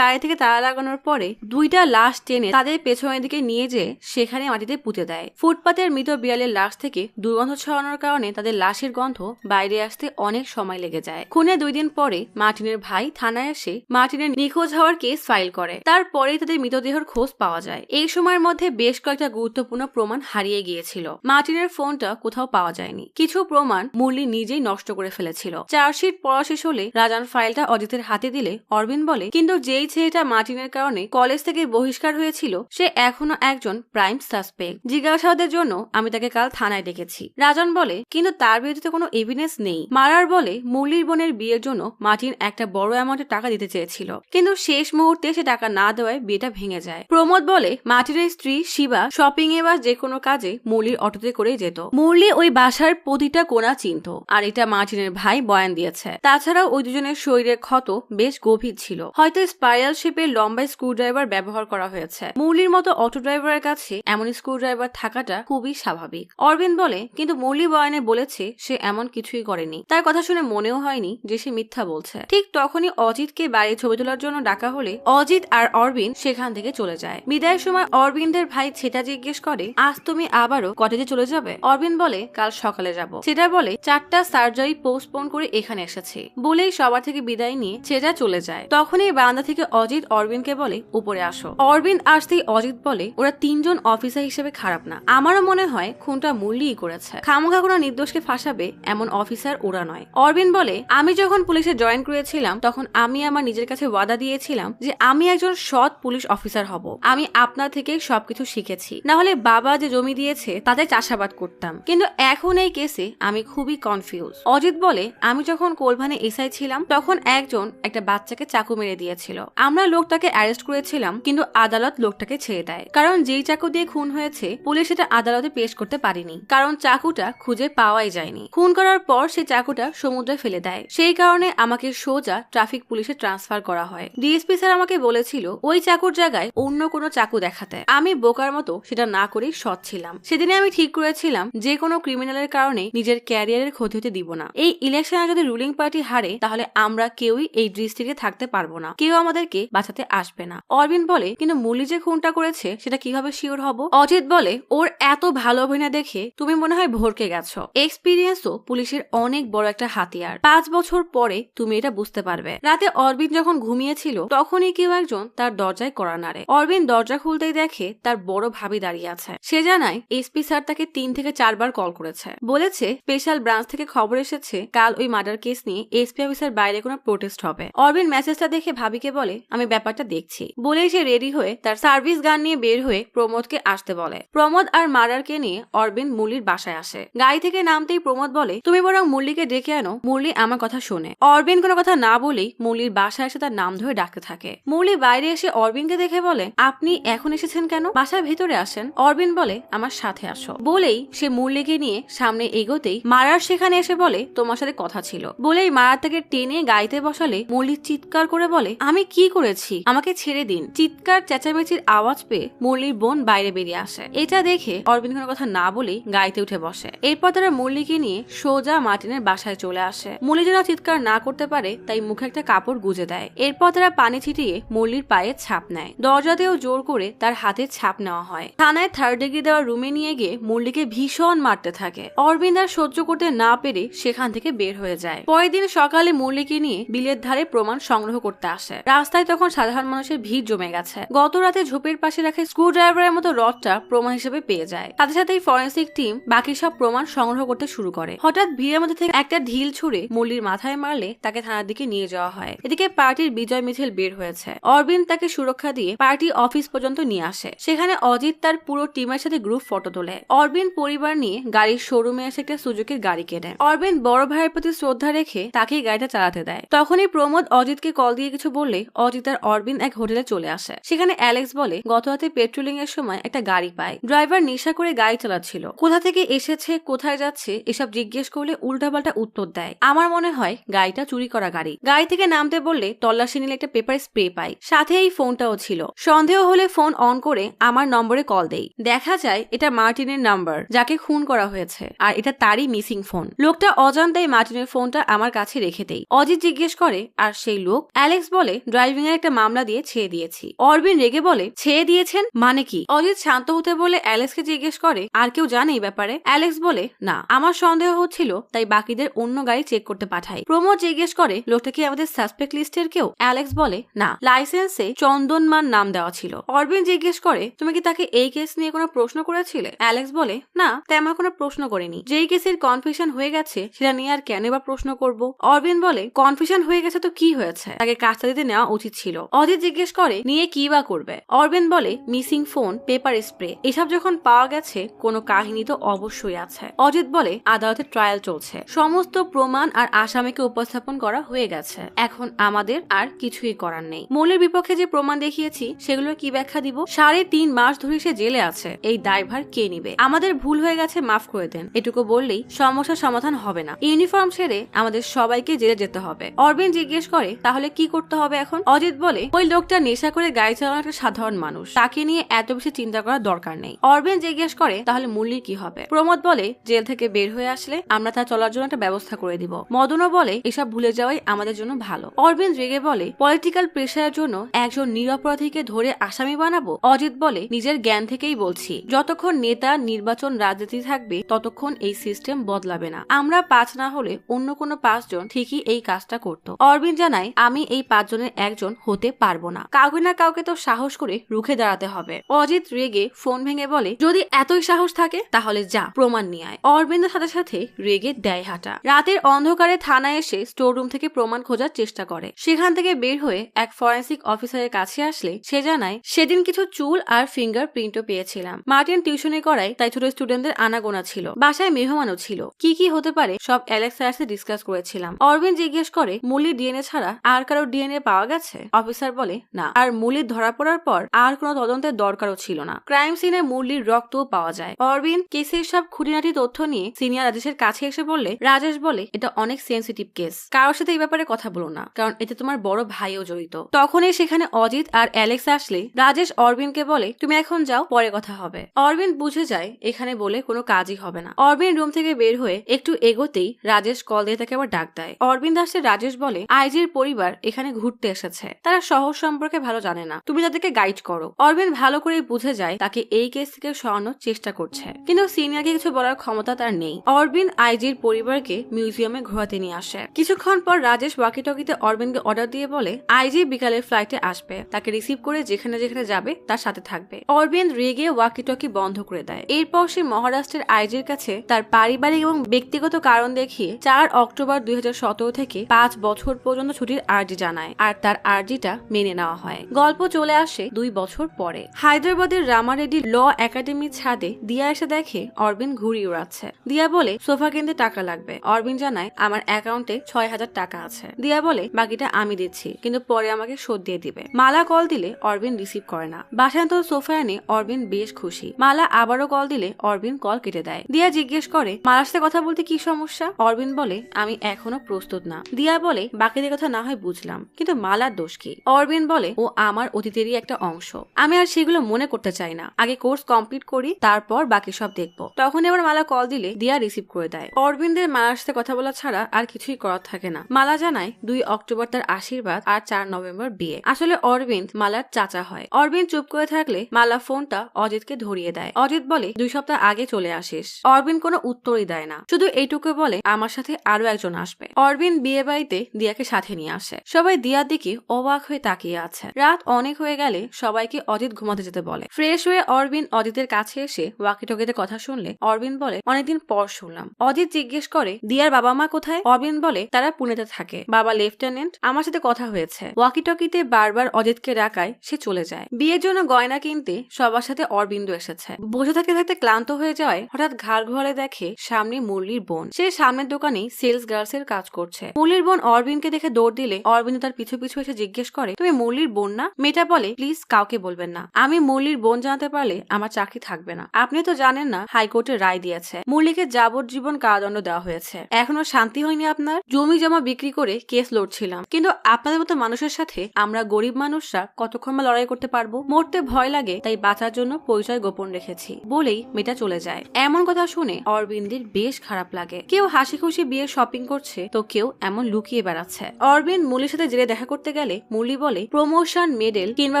বাইরে থেকে তালা লাগানোর পরে 2টা লাশ টেনে তাদের পেছনের দিকে নিয়ে যেয়ে সেখানে মাটিতে পুঁতে দেয়। ফুটপাতের মৃত বিড়ালের লাশ থেকে দুর্গন্ধ ছড়ানোর কারণে তাদের লাশের গন্ধ বাইরে আসতে অনেক সময় লেগে যায়। খুনে 2 দিন পরে মার্টিনের ভাই থানায় এসে মার্টিনের নিখোঁজ হওয়ার কেস ফাইল করে। তারপরেই তাদের মৃতদেহের খোঁজ পাওয়া যায়। এই সময়ের মধ্যে বেশ কয়েকটা গুরুত্বপূর্ণ প্রমাণ হারিয়ে গিয়েছিল। মার্টিনের ফোনটা কোথাও পাওয়া যায়নি। কিছু প্রমাণ মুরলি নিজেই নষ্ট করে ফেলেছিল। চার্জশিট পড়া শেষ হলে রাজান ফাইলটা অজিতের হাতে দিলে অরবিন্দ বলে কিন্তু যেই ছেলেটা মার্টিনের কারণে কলেজ থেকে বহিষ্কার হয়েছিল সে এখনো একজন প্রাইম সাসপেক্ট। জিজ্ঞাসাবাদের জন্য আমি তাকে কাল থানায় ডেকেছি। রাজান বলে কিন্তু তার বিরুদ্ধে কোনো এভিডেন্স নেই। মারার বলে মুরলির বোনের বিয়ের জন্য মার্টিন একটা বড় অ্যামাউন্টের টাকা দিতে চেয়েছিল, কিন্তু শেষ মুহূর্তে সে টাকা না দেওয়ায় বিয়েটা ভেঙে যায়। প্রমোদ বলে মার্টিনের স্ত্রী শিবা শপিং এ বা যে কোনো কাজে মুরলির অটোতে করে যেত। মুরলি ওই বাসার প্রতিটা কোণা চিনত, আর এটা মার্টিনের ভাই বয়ান দিয়েছে। তাছাড়াও ওই দুজনের শরীরের ক্ষত বেশ গভীর ছিল, হয়তো স্পাইরাল শেপের লম্বা স্ক্রু ড্রাইভার ব্যবহার করা হয়েছে। মুরলির মতো অটো ড্রাইভারের কাছে এমন স্ক্রু ড্রাইভার থাকাটা খুবই স্বাভাবিক। অরবিন্দ বলে কিন্তু মুরলি বয়ানে বলেছে সে এমন কিছুই করেনি। করেনি। তার কথা শুনে মনেও হয়নি যে সে মিথ্যা বলছে। ঠিক তখনই অজিতকে বাড়ির ছবি তোলার জন্য ডাকা হলে অজিত আর অরবিন্দ সেখান থেকে চলে যায়। বিদায়ের সময় অরবিন্দের ভাই ছেটা জিজ্ঞেস করে, আজ তুমি আবারও কটেজে চলে যাবে? অরবিন্দ বলে, কাল সকালে যাব। ছেটা বলে, 4টা সার্জারি পোস্টপোন করে এখানে এসেছি। বলেই সবার থেকে বিদায় নিয়ে ছেটা চলে যায়। তখনই বারান্দা থেকে অজিত অরবিন্দকে বলে, উপরে আসো। অরবিন্দ আসতেই অজিত বলে, ওরা 3জন অফিসার হিসেবে খারাপ না। আমারও মনে হয় খুনটা মুরলিই করেছে। খামোখা কোনো নির্দোষকে ফাঁসাবে এমন অফিসার ওরা নয়। অরবিন্দ বলে, আমি যখন পুলিশে জয়েন করেছিলাম তখন আমি আমার নিজের কাছে ওয়াদা দিয়েছিলাম যে আমি একজন সৎ পুলিশ অফিসার হব। আমি আপনার থেকে সবকিছু শিখেছি। না হলে বাবা যে জমি দিয়েছে তাতে চাষাবাদ করতাম। কিন্তু এখন এই কেসে আমি খুবই কনফিউজ। অজিত বলে, আমি যখন কোলভানে এসআই ছিলাম তখন একজন একটা বাচ্চাকে চাকু মেরে দিয়েছিল। আমরা লোকটাকে অ্যারেস্ট করেছিলাম, কিন্তু আদালত লোকটাকে ছেড়ে দেয়। কারণ যেই চাকু দিয়ে খুন হয়েছে পুলিশ এটা আদালতে পেশ করতে পারেনি, কারণ চাকুটা খুঁজে পাওয়াই যায়নি। খুন করার পর সেই চাকুটা সমুদ্রে ফেলে দেয়। সেই কারণে আমাকে সোজা ট্রাফিক পুলিশে ট্রান্সফার করা হয়। ডিএসপি স্যার আমাকে বলেছিল ওই চাকুর জায়গায় অন্য কোনো চাকু দেখাতে। আমি বোকার মতো সেটা না করেই সৎ ছিলাম। সেদিনে আমি ঠিক করেছিলাম যে কোনো ক্রিমিনালের কারণে নিজের ক্যারিয়ারের ক্ষতি হতে দিব না। এই ইলেকশনে যদি রুলিং পার্টি হারে তাহলে আমরা কেউই এই ডিস্ট্রিক্টে থাকতে পারবো না, কেউ আমাদেরকে বাঁচাতে আসবে না। অরবিন্দ বলে, কিন্তু মুরলি যে খুনটা করেছে সেটা কিভাবে শিওর হব? অজিত বলে, ওর এত ভালো অভিনয় দেখে তুমি মনে হয় ভরকে গেছো। এক্সপিরিয়েন্সও পুলিশের অনেক বড় একটা হাতিয়ার। 5 বছর পরে তুমি এটা বুঝতে পারবে। রাতে অরবিন্দ যখন ঘুমিয়েছিল তখনই কেউ একজন তার দরজায় কড়া নাড়ে। অরবিন্দ দরজা খুলতেই দেখে তার বড় ভাবি দাঁড়িয়ে আছে। সে জানায় এসপি স্যার তাকে 3 থেকে 4 বার কল করেছে। বলেছে স্পেশাল ব্রাঞ্চ থেকে খবর এসেছে কাল ওই মার্ডার কেস নিয়ে এসপি অফিসের বাইরে কোনো প্রোটেস্ট হবে। অরবিন্দ মেসেজটা দেখে ভাবিকে বলে, আমি ব্যাপারটা দেখছি। বলেই সে রেডি হয়ে তার সার্ভিস গান নিয়ে বের হয়ে প্রমোদকে আসতে বলে। প্রমোদ আর মার্ডারকে নিয়ে অরবিন্দ মুরলির বাসায় আসে। গাড়ি থেকে নামতেই প্রমোদ বলে, তুমি বরং মুরলিকে ডেকে আনো, মুরলি আমার কথা শোনে। অরবিন্দ কোনো কথা না বলেই মুরলির বাসায় এসে তার নাম ধরে ডাকতে থাকে। মুরলি বাইরে এসে অরবিন্দকে দেখে বলে, আপনি এখন এসেছেন কেন? বাসার ভেতরে আসেন। অরবিন্দ বলে, আমার সাথে আসো। বলেই সে মুরলিকে নিয়ে সামনে এগোতেই মারার সেখানে এসে বলে, তোমার সাথে কথা ছিল। বলেই মারার তাকে টেনে গাড়িতে বসালে মুরলি চিৎকার করে বলে, আমি কি করেছি? আমাকে ছেড়ে দিন। চিৎকার চেঁচামেচির আওয়াজ পেয়ে মুরলির বোন বাইরে বেরিয়ে আসে। এটা দেখে অরবিন্দ কোনো কথা না বলেই গাড়িতে উঠে বসে। এরপর তারা মুরলিকে নিয়ে সোজা মার্টিনের বাসায় চলে আসে। মুরলি যেন চিৎকার না করতে পারে তাই মুখে একটা কাপড় গুজে দেয়। এরপর তারা পানি ছিটিয়ে মুরলির পায়ে ছাপ নেয়। দরজাতেও জোর করে তার হাতে ছাপ নেওয়া হয়। থানায় 3rd ডিগ্রি দেওয়া রুমে নিয়ে গিয়ে মুরলিকে ভীষণ মারতে থাকে। অরবিন্দ আর সহ্য করতে না পেরে সেখান থেকে বের হয়ে যায়। পরের দিন সকালে মুরলিকে নিয়ে বিলের ধারে প্রমাণ সংগ্রহ করতে আসে। রাস্তায় তখন সাধারণ মানুষের ভিড় জমে গেছে। গত রাতে ঝোপের পাশে রাখা স্ক্রু ড্রাইভারের মতো রডটা প্রমাণ হিসেবে পেয়ে যায়। সাথে সাথেই ফরেন্সিক টিম বাকি সব প্রমাণ সংগ্রহ করতে শুরু করে। হঠাৎ ভিড়ের মধ্যে থেকে একটা ঢিল ছুঁড়ে মুরলির মাথায় মারলে তাকে থানার দিকে নিয়ে যাওয়া হয়। এদিকে পার্টির বিজয় মিছিল বের হয়েছে। অরবিন্দ তাকে সুরক্ষা দিয়ে পার্টি অফিস পর্যন্ত নিয়ে আসে। সেখানে অজিত তার পুরো টিমের সাথে গ্রুপ ফটো তোলে। অরবিন্দ পরিবার নিয়ে গাড়ির শোরুমে এসে একটা সুজুকির গাড়ি কেনে। অরবিন্দ বড় ভাইয়ের প্রতি শ্রদ্ধা রেখে তাকেই গাড়িটা চালাতে দেয়। তখনই প্রমোদ অজিতকে কল দিয়ে কিছু বললে অজিত আর অরবিন্দ এক হোটেলে চলে আসে। সেখানে অ্যালেক্স বলে, গত রাতে পেট্রোলিং এর সময় একটা গাড়ি পায়। ড্রাইভার নেশা করে গাড়ি চালাচ্ছিল। কোথা থেকে এসেছে, কোথায় যাচ্ছে এসব জিজ্ঞেস করলে উল্টাপাল্টা উত্তর দেয়। আমার মনে হয় গাড়িটা চুরি করা গাড়ি। গাড়ি থেকে নামতে বললে তল্লাশি নিলে একটা পেপার স্প্রে পাই। সাথে এই ফোনটাও ছিল। সন্দেহ হলে ফোন অন করে আমার নম্বরে কল দেই। দেখা যায় এটা মার্টিনের নাম্বার, যাকে খুন করা হয়েছে, আর এটা তারই মিসিং ফোন। লোকটা অজান্তেই মার্টিনের ফোনটা আমার কাছে রেখে দেই। অজিত জিজ্ঞেস করে, আর সেই লোক? অ্যালেক্স বলে, ড্রাইভিং এর একটা মামলা দিয়ে ছেড়ে দিয়েছি। অরবিন্দ রেগে বলে, ছেড়ে দিয়েছেন মানে কি? অজিত শান্ত হতে বলে অ্যালেক্সকে জিজ্ঞেস করে, আর কেউ জানে এই ব্যাপারে? অ্যালেক্স বলে, না, আমার সন্দেহ হচ্ছিল তাই বাকিদের অন্য গাড়ি চেক করতে পাঠাই। প্রমোদ জিজ্ঞেস করে, লোকটা কি আমাদের সাসপেক্ট লিস্টের কেউ? অ্যালেক্স বলে, না, লাইসেন্সে চন্দনমান নাম দেওয়া ছিল। অরবিন্দ জিজ্ঞেস করে, তুমি কি তাকে এই কেস নিয়ে কোনো প্রশ্ন করেছিলে? অ্যালেক্স বলে, না, তেমন কোনো প্রশ্ন করিনি। যেই কেসের কনফিউশন হয়ে গেছে সেটা নিয়ে আর কেন বা প্রশ্ন করব? অরবিন্দ বলে, কনফিউশন হয়ে গেছে তো কি হয়েছে, তাকে কাস্টাডিতে নেওয়া উচিত ছিল। অজিত জিজ্ঞেস করে, নিয়ে কি বা করবে? অরবিন্দ বলে, মিসিং ফোন, পেপার স্প্রে এসব যখন পাওয়া গেছে কোনো কাহিনী তো অবশ্যই আছে। অজিত বলে, আদালতে ট্রায়াল চলছে, সমস্ত প্রমাণ আর আসামিকে উপস্থাপন করা হয়ে গেছে, এখন আমাদের আর কিছুই করার নেই। মূলের বিপক্ষে যে প্রমাণ দেখিয়েছি সেগুলোর কি ব্যাখ্যা দিব? 3.5 মাস ধরে সে জেলে আছে, এই দায়ভার কে নিবে? আমাদের ভুল হয়ে গেছে, মাফ করে দেন, এটুকু বললেই সমস্যার সমাধান হবে না। ইউনিফর্ম ছেড়ে আমাদের সবাইকে জেলে যেতে হবে। অরবিন্দ জিজ্ঞেস করে, তাহলে কি করতে হবে এখন? অজিত বলে, ওই লোকটা নেশা করে গাড়ি চালানো একটা সাধারণ মানুষ, তাকে নিয়ে এত বেশি চিন্তা করার দরকার নেই। অরবিন্দ জিজ্ঞেস করে, তাহলে মুরলির কি হবে? প্রমোদ বলে, জেল থেকে বের হয়ে আসলে আমরা তার চলার যাওয়ার জন্য একটা ব্যবস্থা করে দিব। মদনও বলে এসব ভুলে যাওয়াই আমাদের জন্য ভালো। অরবিন্দ রেগে বলে পলিটিক্যাল প্রেসারের জন্য একজন নিরপরাধীকে ধরে আসামি বানাবো? অজিত বলে নিজের জ্ঞান থেকেই বলছি, যতক্ষণ নেতা নির্বাচন রাজনীতি থাকবে ততক্ষণ এই সিস্টেম বদলাবে না। আমরা 5 না হলে অন্য কোনো 5 জন ঠিকই এই কাজটা করত। অরবিন্দ জানায় আমি এই 5 জনের একজন হতে পারবো না, কাউকে না কাউকে তো সাহস করে রুখে দাঁড়াতে হবে। অজিত রেগে ফোন ভেঙে বলে যদি এতই সাহস থাকে তাহলে যা প্রমাণ নিয়ে আয়। অরবিন্দের সাথে সাথে রেগে দেয় হাঁটা। রাতের অন্ধকারে থানায় এসে স্টোর রুম থেকে প্রমাণ খোঁজার চেষ্টা করে। সেখান থেকে বের হয়ে এক ফরেন্সিক অফিসারের কাছে আসলে সে জানায় সেদিন কিছু চুল আর ফিঙ্গার প্রিন্টও পেয়েছিলাম। মার্টিন টিউশনি করায় তাই ছোট স্টুডেন্টদের আনাগোনা ছিল, বাসায় মেহমানও ছিল। কি হতে পারে সব অ্যালেক্স স্যারের সাথে ডিসকাস করেছিলাম। অরবিন্দ জিজ্ঞেস করে মুলির ডিএনএ ছাড়া আর কারো ডিএনএ পাওয়া গেছে? অফিসার বলে না, আর মুলির ধরা পড়ার পর আর কোনো তদন্তের দরকারও ছিল না। ক্রাইম সিনে মুলির রক্তও পাওয়া যায়। অরবিন্দ কেসের সব খুঁটিনাটি তথ্য নিয়ে সিনিয়র রাজেশের কাছে এসে বললে রাজেশ বলে এটা অনেক সেন্সিটিভ কেস, কারোর সাথে এই ব্যাপারে কথা বলো না, কারণ এতে তোমার বড় ভাইও জড়িত। তখনই সেখানে অজিত আর অ্যালেক্স আসলে রাজেশ অরবিন্দকে বলে তুমি এখন যাও, পরে কথা হবে। অরবিন্দ বুঝে যায় এখানে বলে কোনো কাজই হবে না। অরবিন্দ রুম থেকে বের হয়ে একটু এগোতেই রাজেশ কল দিয়ে তাকে আবার ডাক দেয়। অরবিন্দ আসলে রাজেশ বলে আইজির পরিবার এখানে ঘুরতে এসেছে, তারা শহর সম্পর্কে ভালো জানে না, তুমি তাদেরকে গাইড করো। অরবিন্দ ভালো করে বুঝে যায় তাকে এই কেস থেকে সরানোর চেষ্টা করছে, কিন্তু সিনিয়রকে কিছু বলার ক্ষমতা তার নেই। অরবিন্দ আইজির পরিবারকে মিউজিয়ামে ঘোরাতে নিয়ে আসে। কিছুক্ষণ পর রাজেশ ওয়াকিটকিতে অরবিন্দকে অর্ডার দিয়ে বলে আইজি বিকালের ফ্লাইটে আসবে, তাকে রিসিভ করে যেখানে যেখানে যাবে তার সাথে থাকবে। অরবিন্দ রেগে ওয়াকিটকি বন্ধ করে দেয়। এরপর সে মহারাষ্ট্রের আইজির কাছে তার পারিবারিক এবং ব্যক্তিগত কারণ দেখিয়ে 4 অক্টোবর 2017 থেকে 5 বছর পর্যন্ত ছুটির আর্জি জানায়, আর তার আর্জিটা মেনে নেওয়া হয়। গল্প চলে আসে 2 বছর পরে। হায়দ্রাবাদের রামারেড্ডি ল একাডেমির ছাদে দিয়া এসে দেখে অরবিন্দ ঘুড়ি উড়াচ্ছে। দিয়া বলে সোফা কিনতে টাকা লাগবে। অরবিন্দ জানায় আমার অ্যাকাউন্টে 6000 টাকা আছে। দিয়া বলে বাকিটা আমি দিচ্ছি, কিন্তু পরে আমাকে শোধ দিয়ে দিবে। মালা কল দিলে অরবিন্দ রিসিভ করে না। বাসান্ত সোফা এনে অরবিন্দ বেশ খুশি। মালা আবারও কল দিলে অরবিন্দ কল কেটে দেয়। দিয়া জিজ্ঞেস করে মালার সাথে কথা বলতে কি সমস্যা? অরবিন্দ বলে আমি এখনো প্রস্তুত না। দিয়া বলে বাকিদের কথা না হয় বুঝলাম, কিন্তু মালার দোষ কি? অরবিন্দ বলে ও আমার অতীতেরই একটা অংশ, আমি আর সেগুলো মনে করতে চাই না, আগে কোর্স কমপ্লিট করি তারপর বাকি সব দেখবো। তখন এবার মালা কল দিলে দিয়া রিসিভ করে দেয়। অরবিন্দের মালার সাথে কথা বলা ছাড়া আর কিছুই করার থাকে না। মালা জানায় 2 অক্টোবর তার আশীর্বাদ আর 4 নভেম্বর বিয়ে। আসলে অরবিন্দ মালার চাচা হয়। অরবিন্দ চুপ করে থাকলে মালা ফোনটা অজিতকে ধরিয়ে দেয়। অজিত বলে 2 সপ্তাহ আগে চলে আসিস। অরবিন্দ কোনো উত্তরই দেয় না, শুধু এইটুকু বলে আমার সাথে আরো একজন আসবে। অরবিন্দ বিয়ে বাড়িতে দিয়াকে সাথে নিয়ে আসে। সবাই দিয়ার দিকে অবাক হয়ে তাকিয়ে আছে। রাত অনেক হয়ে গেলে সবাইকে অজিত ঘুমাতে যেতে বলে। ফ্রেশ হয়ে অরবিন্দ অজিতের কাছে এসে ওয়াকিটকিতে কথা শুনলে অরবিন্দ বলে অনেকদিন পর শুনলাম। অজিত জিজ্ঞেস করে দিয়ার বাবা মা কোথায়? অরবিন্দ বলে তারা পুনেতে থাকে, বাবা লেফটেন্যান্ট, আমার সাথে কথা হয়েছে। ওয়াকিটকিতে বারবার অজিতকে ডাকায় সে চলে যায়। বিয়ের জন্য গয়না কিনতে সবার সাথে অরবিন্দ এসেছে। বসে থাকতে থাকতে ক্লান্ত হয়ে যাওয়ায় হঠাৎ ঘাড় ঘোরালে দেখে সামনে মুরলির বোন। সে সামনের দোকানে সেলস গার্লস এর কাজ করছে। মুরলির বোন অরবিন্দকে দেখে দৌড় দিলে অরবিন্দ তার পিছু পিছু এসে জিজ্ঞেস করে তুমি মুরলির বোন না? মেয়েটা বলে প্লিজ কাউকে বলবেন না, আমি মুরলির বোন জানতে পারলে আমার চাকরি থাকবে না। আপনি তো জানেন না হাইকোর্টের রায় দিয়েছে, মুরলিকে যাবজ্জীবন কারাদণ্ড দেওয়া হয়েছে। এখনো শান্তি হয়নি আপনার? জমি জমা বিক্রি করে কেস লড়ছিলাম, কিন্তু আপনাদের মতো মানুষের সাথে আমরা গরিব মানুষরা কতক্ষণ বা লড়াই করতে পারবো? মরতে ভয় লাগে, তাই বাঁচার জন্য পরিচয় গোপন রেখেছি বলেই মেয়েটা চলে যায়। এমন কথা শুনে অরবিন্দের বেশ খারাপ লাগে। কেউ হাসি খুশি বিয়ে শপিং করছে, তো কেউ এমন লুকিয়ে বেড়াচ্ছে। অরবিন্দ মুরলির সাথে জেলে দেখা করতে গেলে মুরলি বলে প্রমোশন, মেডেল কিংবা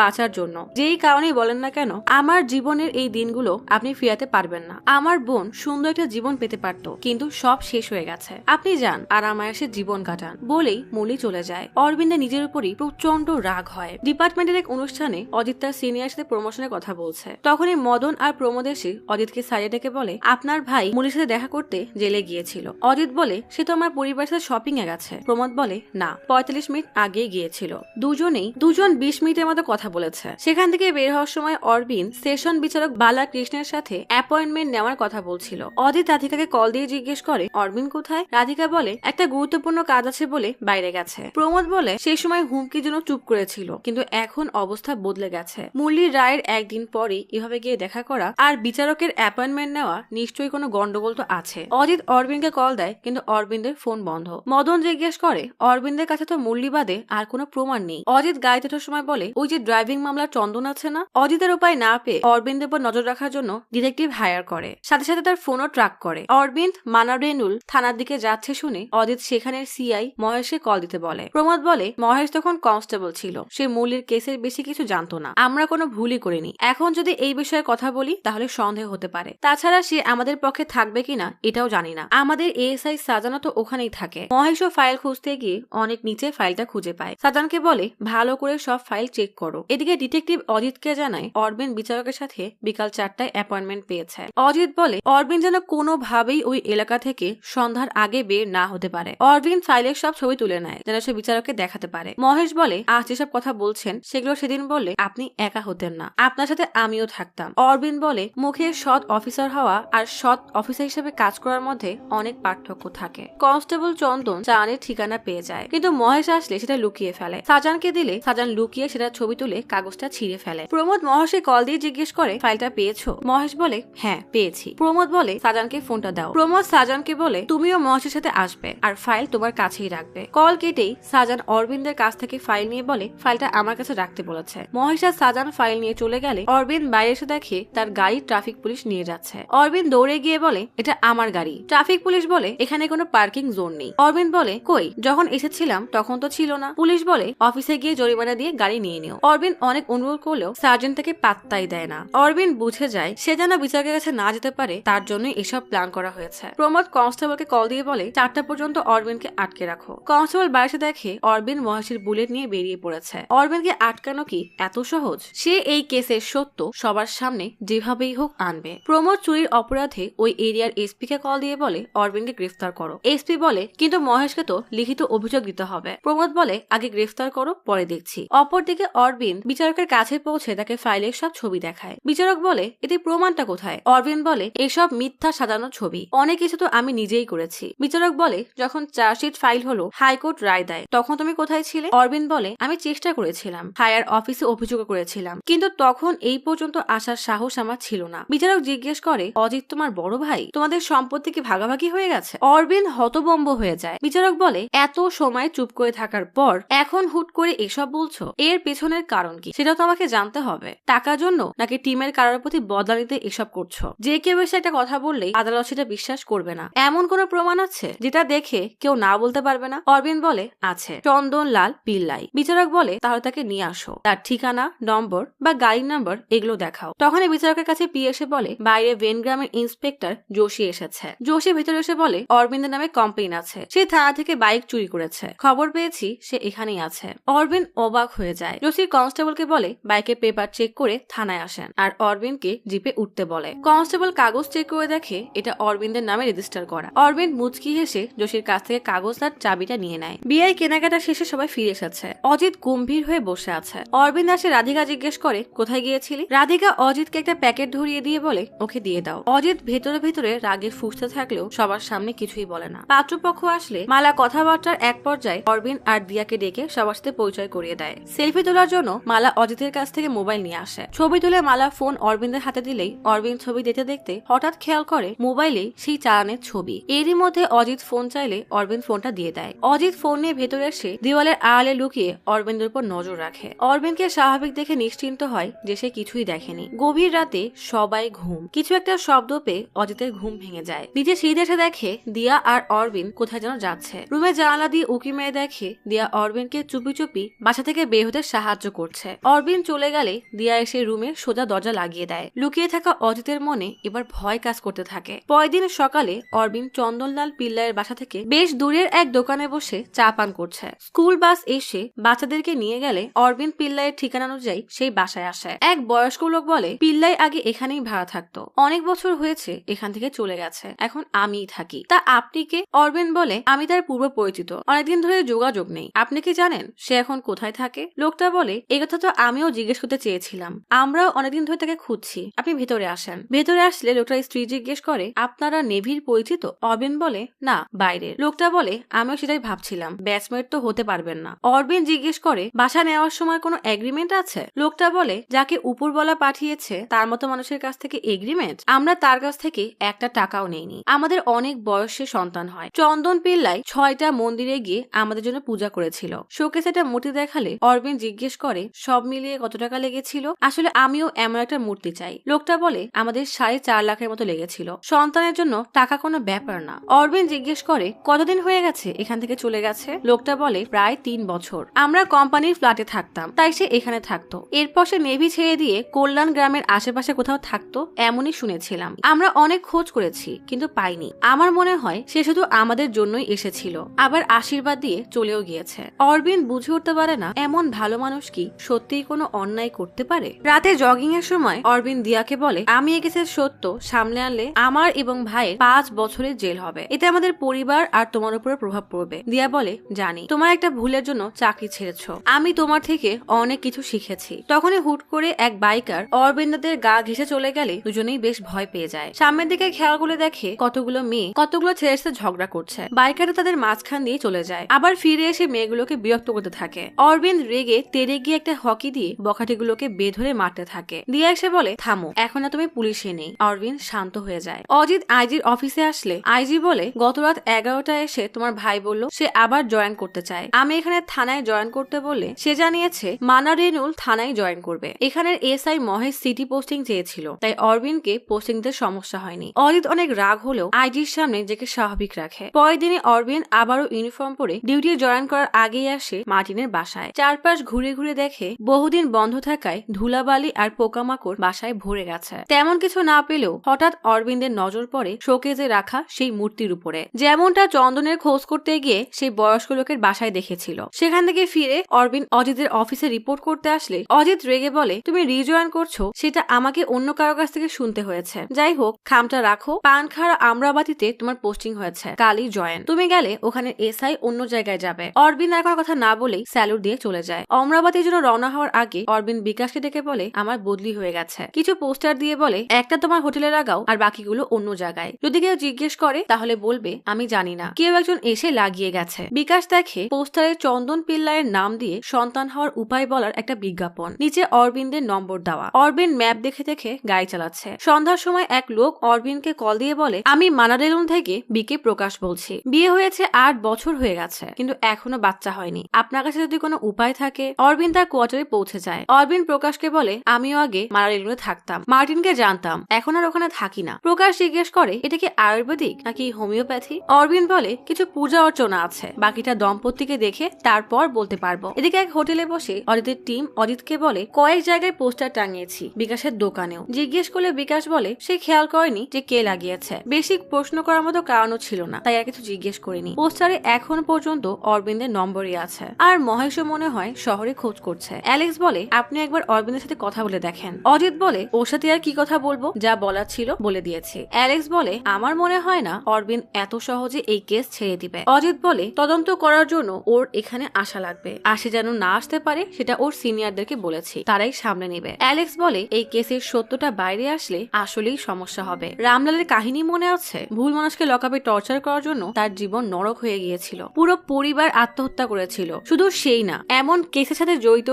বাঁচার জন্য যেই কারণেই বলেন না কেন, আমার জীবনের এই দিনগুলো আপনি ফিরাতে পারবেন না। আমার বোন সুন্দর একটা জীবন পেতে পারত, কিন্তু সব শেষ হয়ে গেছে। আপনি যান আর আমায় এসে জীবন কাটান বলেই মুরলি চলে যায়। অরবিন্দের নিজের উপরই প্রচন্ড রাগ হয়। ডিপার্টমেন্টের এক অনুষ্ঠানে অজিত তার সিনিয়র সাথে প্রমোশনের কথা বলছে। তখনই মদন আর প্রমোদ এসে অজিতকে সাইডে ডেকে বলে আপনার ভাই মুরলির সাথে দেখা করতে জেলে গিয়েছিল। অজিত বলে সে তো আমার পরিবারের সাথে শপিং এ গেছে। প্রমোদ বলে না, 45 মিনিট আগে গিয়েছিল। দুজন 20 মিনিটের মতো কথা বলেছে। সেখান থেকে বের হওয়ার সময় অরবিন্দ সেশন বিচারক বালা কৃষ্ণের সাথে অ্যাপয়েন্টমেন্ট নেওয়ার কথা বলছিল। অজিত রাধিকাকে কল দিয়ে জিজ্ঞেস করে অরবিন্দ কোথায়? রাধিকা বলে একটা গুরুত্বপূর্ণ কাজ আছে বলে বাইরে গেছে। প্রমোদ বলে সেই সময় হুমকির জন্য চুপ করেছিল, কিন্তু এখন অবস্থা বদলে গেছে। মুরলির রায়ের একদিন পরে এভাবে গিয়ে দেখা করা আর বিচারকের অ্যাপয়েন্টমেন্ট নেওয়া নিশ্চয়ই কোনো গন্ডগোল তো আছে। অজিত অরবিন্দকে কল দেয়, কিন্তু অরবিন্দের ফোন বন্ধ। মদন জিজ্ঞেস করে অরবিন্দের কাছে তো মুরলি বাদে আর কোনো প্রমাণ নেই। অজিত গাড়িতে ওঠার সময় বলে ওই যে ড্রাইভিং মামলার চন্দন আছে না? অজিতের উপায় না পেয়ে অরবিন্দের উপর নজর রাখার জন্য ডিটেকটিভ হায়ার করে, সাথে সাথে তার ফোনও ট্র্যাক করে। অরবিন্দ মানার রেনুল থানার দিকে যাচ্ছে শুনে অজিত সেখানের সিআই মহেশকে কল দিতে বলে। প্রমোদ বলে মহেশ তখন কনস্টেবল ছিল, সে মূলের কেসের বেশি কিছু জানতো না, আমরা কোনো ভুলই করিনি। এখন যদি এই বিষয়ে কথা বলি তাহলে সন্দেহ হতে পারে, তাছাড়া সে আমাদের পক্ষে থাকবে কিনা এটাও জানি না। আমাদের এএসআই সাজানা তো ওখানেই থাকে। মহেশও ফাইল খুঁজতে গিয়ে অনেক নিচে ফাইলটা খুঁজে পায়। সাজানকে বলে ভালো করে সব ফাইল চেক করো। এদিকে ডিটেকটিভ অজিতকে জানায় অরবিন বিচারকের সাথে বিকাল 4টায় অ্যাপয়েন্টমেন্ট পেয়েছে। অজিত বলে অরবিন যেন কোনোভাবেই ওই এলাকা থেকে সন্ধ্যার আগে বের না হতে পারে। অরবিন ফাইলের সব ছবি তুলে নেয় যেন সে বিচারককে দেখাতে পারে। মহেশ বলে আজ যেসব কথা বলছেন সেগুলো সেদিন বললে আপনি একা হতেন না, আপনার সাথে আমিও থাকতাম। অরবিন বলে মুখে সৎ অফিসার হওয়া আর সৎ অফিসার হিসেবে কাজ করার মধ্যে অনেক পার্থক্য থাকে। কনস্টেবল চন্দন চাঁদের ঠিকানা পেয়ে যায়, কিন্তু মহেশ আসলে সেটা লুকিয়ে ফেলে। সাজানকে দিলে সাজান লুকিয়ে সেটা ছবি তুলে কাগজটা ছিঁড়ে ফেলে। প্রমোদ মহেশকে কল দিয়ে জিজ্ঞেস করে ফাইলটা পেয়েছো? মহেশ বলে হ্যাঁ পেয়েছি। প্রমোদ বলে সাজানকে ফোনটা দাও। প্রমোদ সাজানকে বলে তুমিও মহেশের সাথে আসবে আর ফাইল তোমার কাছেই রাখবে। কল কেটেই সাজান অরবিন্দের কাছ থেকে ফাইল নিয়ে বলে ফাইলটা আমার কাছে রাখতে বলেছে। মহেশ আর সাজান ফাইল নিয়ে চলে গেলে অরবিন্দ বাইরে এসে দেখে তার গাড়ি ট্রাফিক পুলিশ নিয়ে যাচ্ছে। অরবিন্দ দৌড়ে গিয়ে বলে এটা আমার গাড়ি। ট্রাফিক পুলিশ বলে এখানে কোনো পার্কিং জোন নেই। অরবিন্দ বলে কই, যখন এসেছিলাম তখন তো ছিল না। পুলিশ বলে অফিসে গিয়ে জরিমানা দিয়ে গাড়ি নিয়ে নিও। অরবিন্দ অনেক অনুরোধ করলেও সার্জেন্ট থেকে পাত্তাই দেয় না। অরবিন্দ বুঝে যায় সে যেন বিচারকের কাছে না যেতে পারে, তার জন্যই এসব প্ল্যান করা হয়েছে। প্রমোদ কনস্টেবলকে কল দিয়ে বলে 4টা পর্যন্ত অরবিন্দকে আটকে রাখো। কনস্টেবল বাড়িতে দেখে অরবিন্দ মহেশের বুলেট নিয়ে বেরিয়ে পড়েছে। অরবিন্দকে আটকানো কি এত সহজ? সে এই কেসের সত্য সবার সামনে যেভাবেই হোক আনবে। প্রমোদ চুরির অপরাধে ওই এরিয়ার এসপি কে কল দিয়ে বলে অরবিন্দকে গ্রেফতার করো। এসপি বলে কিন্তু মহেশকে তো লিখিত অভিযোগ দিতে হবে। প্রমোদ বলে আগে গ্রেফতার করো, পরে দেখছি। অপরদিকে অরবিন্দ বিচারকের কাছে পৌঁছে তাকে ফাইলের সব ছবি দেখায়। বিচারক বলে এতে প্রমাণটা কোথায়? অরবিন্দ বলে এসব মিথ্যা সাজানো ছবি, অনেক কিছু তো আমি নিজেই করেছি। বিচারক বলে যখন চার্জশিট ফাইল হলো হাইকোর্ট রায় দেয় তখন তুমি কোথায় ছিলে? অরবিন্দ বলে আমি চেষ্টা করেছিলাম, হায়ার অফিসে অভিযোগ করেছিলাম, কিন্তু তখন এই পর্যন্ত আসার সাহস আমার ছিল না। বিচারক জিজ্ঞেস করে অজিত তোমার বড় ভাই, তোমাদের সম্পত্তি কি ভাগাভাগি হয়ে গেছে? অরবিন্দ হতবম্ব হয়ে যায়। বিচারক বলে এত সময় চুপ করে থাকার পর এখন হুট করে এসব বলছো, এর পেছনের কারণ কি সেটা তো আমাকে জানতে হবে। টাকার জন্য নাকি টিমের কারোর প্রতি বদলা নিতে এসব করছো? যে কেউ এসে একটা কথা বললেই আদালত সেটা বিশ্বাস করবে না, এমন কোনো প্রমাণ আছে যেটা দেখে কেউ না বলতে পারবে না? অরবিন্দ বলে আছে, চন্দন লাল পিল্লাই। বিচারক বলে তাহলে তাকে নিয়ে আসো, তার ঠিকানা, নম্বর বা গাড়ির নাম্বার এগুলো দেখাও। তখন বিচারকের কাছে পি এসে বলে বাইরে ভেনগ্রামের ইন্সপেক্টর যোশী এসেছে। যোশী ভেতরে এসে বলে অরবিন্দের নামে কমপ্লেইন আছে, সে থানা থেকে বাইক চুরি করেছে, খবর পেয়েছি সে এখানেই আছে। অরবিন্দ অবাক হয়ে যায়। যোশী কনস্টেবলকে বলে বাইকের পেপার চেক করে থানায় আসেন আর অরবিন্দকে জিপে উঠতে বলে। কনস্টেবল কাগজ চেক করে দেখে এটা অরবিন্দের নামে রেজিস্টার করা। অরবিন্দ মুচকি হেসে যোশীর কাছ থেকে কাগজ আর চাবিটা নিয়ে নেয়। বিয়ের কেনাকাটা শেষে সবাই ফিরে এসেছে। অজিত গম্ভীর হয়ে বসে আছে। অরবিন্দ আসে রাধিকা জিজ্ঞেস করে কোথায় গিয়েছিলি? রাধিকা অজিতকে একটা প্যাকেট ধরিয়ে দিয়ে বলে ওকে দিয়ে দাও। অজিত ভেতরে ভেতরে রাগে ফুঁসতে থাকলেও সবার সামনে কিছুই বলে না। পাত্রপক্ষ আসলে মালা কথাবার্তার এক পর্যায়ে অরবিন্দ আর দিয়াকে ডেকে সবার সাথে পরিচয় করিয়ে দেয়। সেলফি তোলার জন্য মালা অজিতের কাছ থেকে মোবাইল নিয়ে আসে। ছবি তুলে মালা ফোন অরবিন্দের হাতে দিলেই অরবিন্দ ছবি দেখতে দেখতে হঠাৎ খেয়াল করে মোবাইলে সেই চালানের ছবি। এরই মধ্যে অজিত ফোন চাইলে অরবিন্দ ফোনটা দিয়ে দেয়। অজিত ফোন নিয়ে ভেতরে এসে দেওয়ালের আড়ালে লুকিয়ে অরবিন্দের উপর নজর রাখে। অরবিন্দকে স্বাভাবিক দেখে নিশ্চিন্ত হয় যে সে কিছুই দেখেনি। গভীর রাতে সবাই ঘুম। কিছু একটা শব্দ পেয়ে অজিতের ঘুম ভেঙে যায়। নিচে সিঁড়ি এসে দেখে দিয়া আর অরবিন্দ কোথায় যেন যাচ্ছে। রুমে জানালা দিয়ে উকি মেরে দেখে দিয়া অরবিন্দকে চুপি চুপি বাসা থেকে বের হতে সাহায্য করছে। অরবিন্দ চলে গেলে দিয়া এসে রুমের সোজা দরজা লাগিয়ে দেয়। লুকিয়ে থাকা অজিতের মনে এবার ভয় কাজ করতে থাকে। পরের দিন সকালে অরবিন্দ চন্দনলাল পিল্লাইয়ের বাসা থেকে বেশ দূরের এক দোকানে বসে চা পান করছে। স্কুল বাস এসে বাচ্চাদেরকে নিয়ে গেলে অরবিন্দ পিল্লাইয়ের ঠিকানা অনুযায়ী সেই বাসায় আসে। এক বয়স্ক লোক বলে পিল্লাই আগে এখানেই ভাড়া থাকতো, অনেক বছর হয়েছে এখান থেকে চলে গেছে, এখন আমিই থাকি। তা আপনি কে? অরবিন্দ বলে আমি তার পূর্ব পরিচিত, অনেকদিন ধরে যোগাযোগ নেই, আপনি কি জানেন সে এখন কোথায় থাকে? লোকটা বলে এই কথা তো আমিও জিজ্ঞেস করতে চেয়েছিলাম, আমরাও অনেকদিন ধরে তাকে খুঁজছি, আপনি ভেতরে আসেন। ভেতরে আসলে লোকটার স্ত্রী জিজ্ঞেস করে আপনারা নেভির পরিচিত? অরবিন্দ বলে না, বাইরের। লোকটা বলে আমিও সেটাই ভাবছিলাম, ব্যাচমেট তো হতে পারবেন না। অরবিন্দ জিজ্ঞেস করে বাসা নেওয়ার সময় কোনো এগ্রিমেন্ট আছে? লোকটা বলে যাকে উপরওয়ালা পাঠিয়েছে তার মতো মানুষের কাছ থেকে এগ্রিমেন্ট? আমরা তার কাছ থেকে একটা টাকাও নেইনি, আমাদের অনেক বয়সে সন্তান হয়। চন্দন পিল্লাই 6টা মন্দিরে গিয়ে আমাদের জন্য পূজা করেছিল। শোকেসে একটা মূর্তি দেখালে অরবিন্দ জিজ্ঞেস করে সব মিলিয়ে কত টাকা লেগেছিল? আসলে আমিও এমন একটা মূর্তি চাই। লোকটা বলে আমাদের 4.5 লাখের মতো লেগেছিল। সন্তানের জন্য টাকা কোনো কোনো ব্যাপার না। অরবিন জিজ্ঞেস করে কতদিন হয়ে গেছে এখান থেকে চলে গেছে। লোকটা বলে প্রায় 3 বছর। আমরা কোম্পানির ফ্ল্যাটে থাকতাম, তাই সে এখানে থাকতো। এরপর সে নেভি ছেড়ে দিয়ে কল্যাণ গ্রামের আশেপাশে কোথাও থাকতো এমনই শুনেছিলাম। আমরা অনেক খোঁজ করেছি কিন্তু পাইনি। আমার মনে হয় সে শুধু আমাদের জন্যই এসেছিল, আবার আশীর্বাদ দিয়ে চলেও গিয়েছে। অরবিন বুঝে উঠতে পারে না এমন ভালো মানুষ কি সত্যিই কোনো অন্যায় করতে পারে। রাতে জগিং এর সময় অরবিন দিয়াকে বলে আমি এই কেসের সত্য সামনে আনলে আমার এবং ভাইয়ের 5 বছরের জেল হবে। এতে আমাদের পরিবার আর তোমার উপরে প্রভাব পড়বে। দিয়া বলে জানি, তোমার একটা ভুলের জন্য চাকরি ছেড়েছো, আমি তোমার থেকে অনেক কিছু শিখেছি। তখনই হুট করে এক বাইকার অরবিন্দদের গা ঘেঁষে চলে গেলে দুজনেই বেশ ভয় পেয়ে যায়। সামনের দিকে খেয়াল করে দেখে কতগুলো মেয়ে কতগুলো ছেলের সাথে ঝগড়া করছে। বাইকারটা তাদের মাঝখান দিয়ে চলে যায়, আবার ফিরে এসে মেয়েগুলোকে বিরক্ত করতে থাকে। অরবিন্দ রেগে তেরে গিয়ে একটা হকি দিয়ে বখাটিগুলোকে বেধরে মারতে থাকে। দিয়া এসে বলে থামো, এখন না তুমি পুলিশে নেই। অরবিন্দ শান্ত হয়ে যায়। অজিত আইজির অফিসে আসলে আইজি বলে গত রাত 11টায় এসে তোমার ভাই বলল সে আবার জয়েন করতে চায়। আমি এখানে থানায় জয়েন করতে বললে সে জানিয়েছে মানা রেনুল থানায় জয়েন করবে। এখানের এসআই মহেশ সিটি পোস্টিং চেয়েছিল, তাই অরবিন্দকে পোস্টিং দিতে সমস্যা হয়নি। অজিত অনেক রাগ হলেও আইজির সামনে নিজেকে স্বাভাবিক রাখে। পরের দিনে অরবিন্দ আবারও ইউনিফর্ম পরে ডিউটি জয়েন করার আগেই আসে মার্টিনের বাসায়। চারপাশ ঘুরে ঘুরে দেখে বহুদিন বন্ধ থাকায় ধুলাবালি আর পোকামাকড় বাসায় ভরে গেছে। তেমন কিছু না পেলেও হঠাৎ অরবিন্দের নজর পড়ে শোকেজে রাখা সেই মূর্তির উপরে, যেমনটা চন্দনের খোঁজ করতে গিয়ে সেই বয়স্ক লোকের বাসায় দেখেছিল। সেখান থেকে ফিরে অরবিন্দ অজিতের অফিসে রিপোর্ট করতে আসলে অজিত রেগে বলে তুমি রিজয়েন করছো সেটা আমাকে অন্য কারো কাছ থেকে শুনতে হয়েছে। যাই হোক, খামটা রাখো। পানখাড়া আমরাবাতিতে তোমার পোস্টিং হয়েছে, কালই জয়েন। তুমি গেলে ওখানে এসআই অন্য জায়গায় যাবে। অরবিন্দ আর কোনো কথা না বলেই স্যালুট দিয়ে চলে যায়। অমরাবতীর জন্য রওনা হওয়ার আগে অরবিন্দ বিকাশকে ডেকে বলে আমার বদলি হয়ে গেছে। কিছু পোস্টার দিয়ে বলে একটা তোমার হোটেলে লাগাও আর বাকিগুলো অন্য জায়গায়। যদি কেউ জিজ্ঞেস করে তাহলে বলবে আমি জানি না, কেউ একজন এসে লাগিয়ে গেছে। বিকাশ দেখে পোস্টারে চন্দন পিল্লাইয়ের নাম দিয়ে সন্তান হওয়ার উপায় বলার একটা বিজ্ঞাপন, নিচে অরবিন্দের নম্বর দেওয়া। অরবিন্দ ম্যাপ দেখে দেখে গাড়ি চালাচ্ছে। সন্ধ্যার সময় এক লোক অরবিন্দকে কল দিয়ে বলে আমি মানারেলুন থেকে বিকে প্রকাশ বলছি। বিয়ে হয়েছে 8 বছর হয়ে গেছে কিন্তু এখনো বাচ্চা হয়নি। আপনার কাছে যদি কোনো উপায় থাকে। অরবিন্দ তার কোয়ার্টারে পৌঁছে যায়। অরবিন্দ প্রকাশকে বলে আমিও আগে মানারেলুনে থাকতাম, মার্টিনকে জানতাম, এখন আর ওখানে থাকি না। প্রকাশ জিজ্ঞেস করে এটা কি আয়ুর্বেদিক নাকি হোমিওপ্যাথি। অরবিন্দ বলে কিছু পূজা অর্চনা আছে, বাকিটা দম্পতিকে দেখে তারপর বলতে পারবো। এদিকে এক হোটেলে বসে অজিতের টিম অজিতকে বলে কয়েক জায়গায় পোস্টার টাঙিয়েছি, বিকাশের দোকানেও। জিজ্ঞেস করলে বিকাশ বলে সে খেয়াল করেনি যে কে লাগিয়েছে। বেশি প্রশ্ন করার মতো কারণও ছিল না, তাই আর কিছু জিজ্ঞেস করিনি। পোস্টারে এখন পর্যন্ত অরবিন্দের নম্বরই আছে। আর মহেশও মনে হয় শহরে খোঁজ করছে। অ্যালেক্স বলে আপনি একবার অরবিন্দের সাথে কথা বলে দেখেন। অজিত বলে ওর সাথে আর কি কথা বলবো, যা বলার ছিল বলে দিয়েছি। অ্যালেক্স বলে আমার মনে হয় না অরবিন্দ এত সহজে এই কেস ছেড়ে দিবে। অজিত বলে তদন্ত করার জন্য ওর এখানে আসা লাগবে, আর সে যেন না আসতে পারে সেটা ওর সিনিয়রদেরকে বলেছি, তারাই সামনে নেবে। অ্যালেক্স বলে এই কেসের সত্যটা বাইরে আসলে আসলেই সমস্যা হবে। রামলালের কাহিনী মনে আছে? ভুল মানুষকে লকআপে টর্চার করার জন্য তার জীবন নরক হয়ে গিয়েছিল, পুরো পরিবার আত্মহত্যা করেছিল। শুধু সেই না, এমন কেসের সাথে জড়িত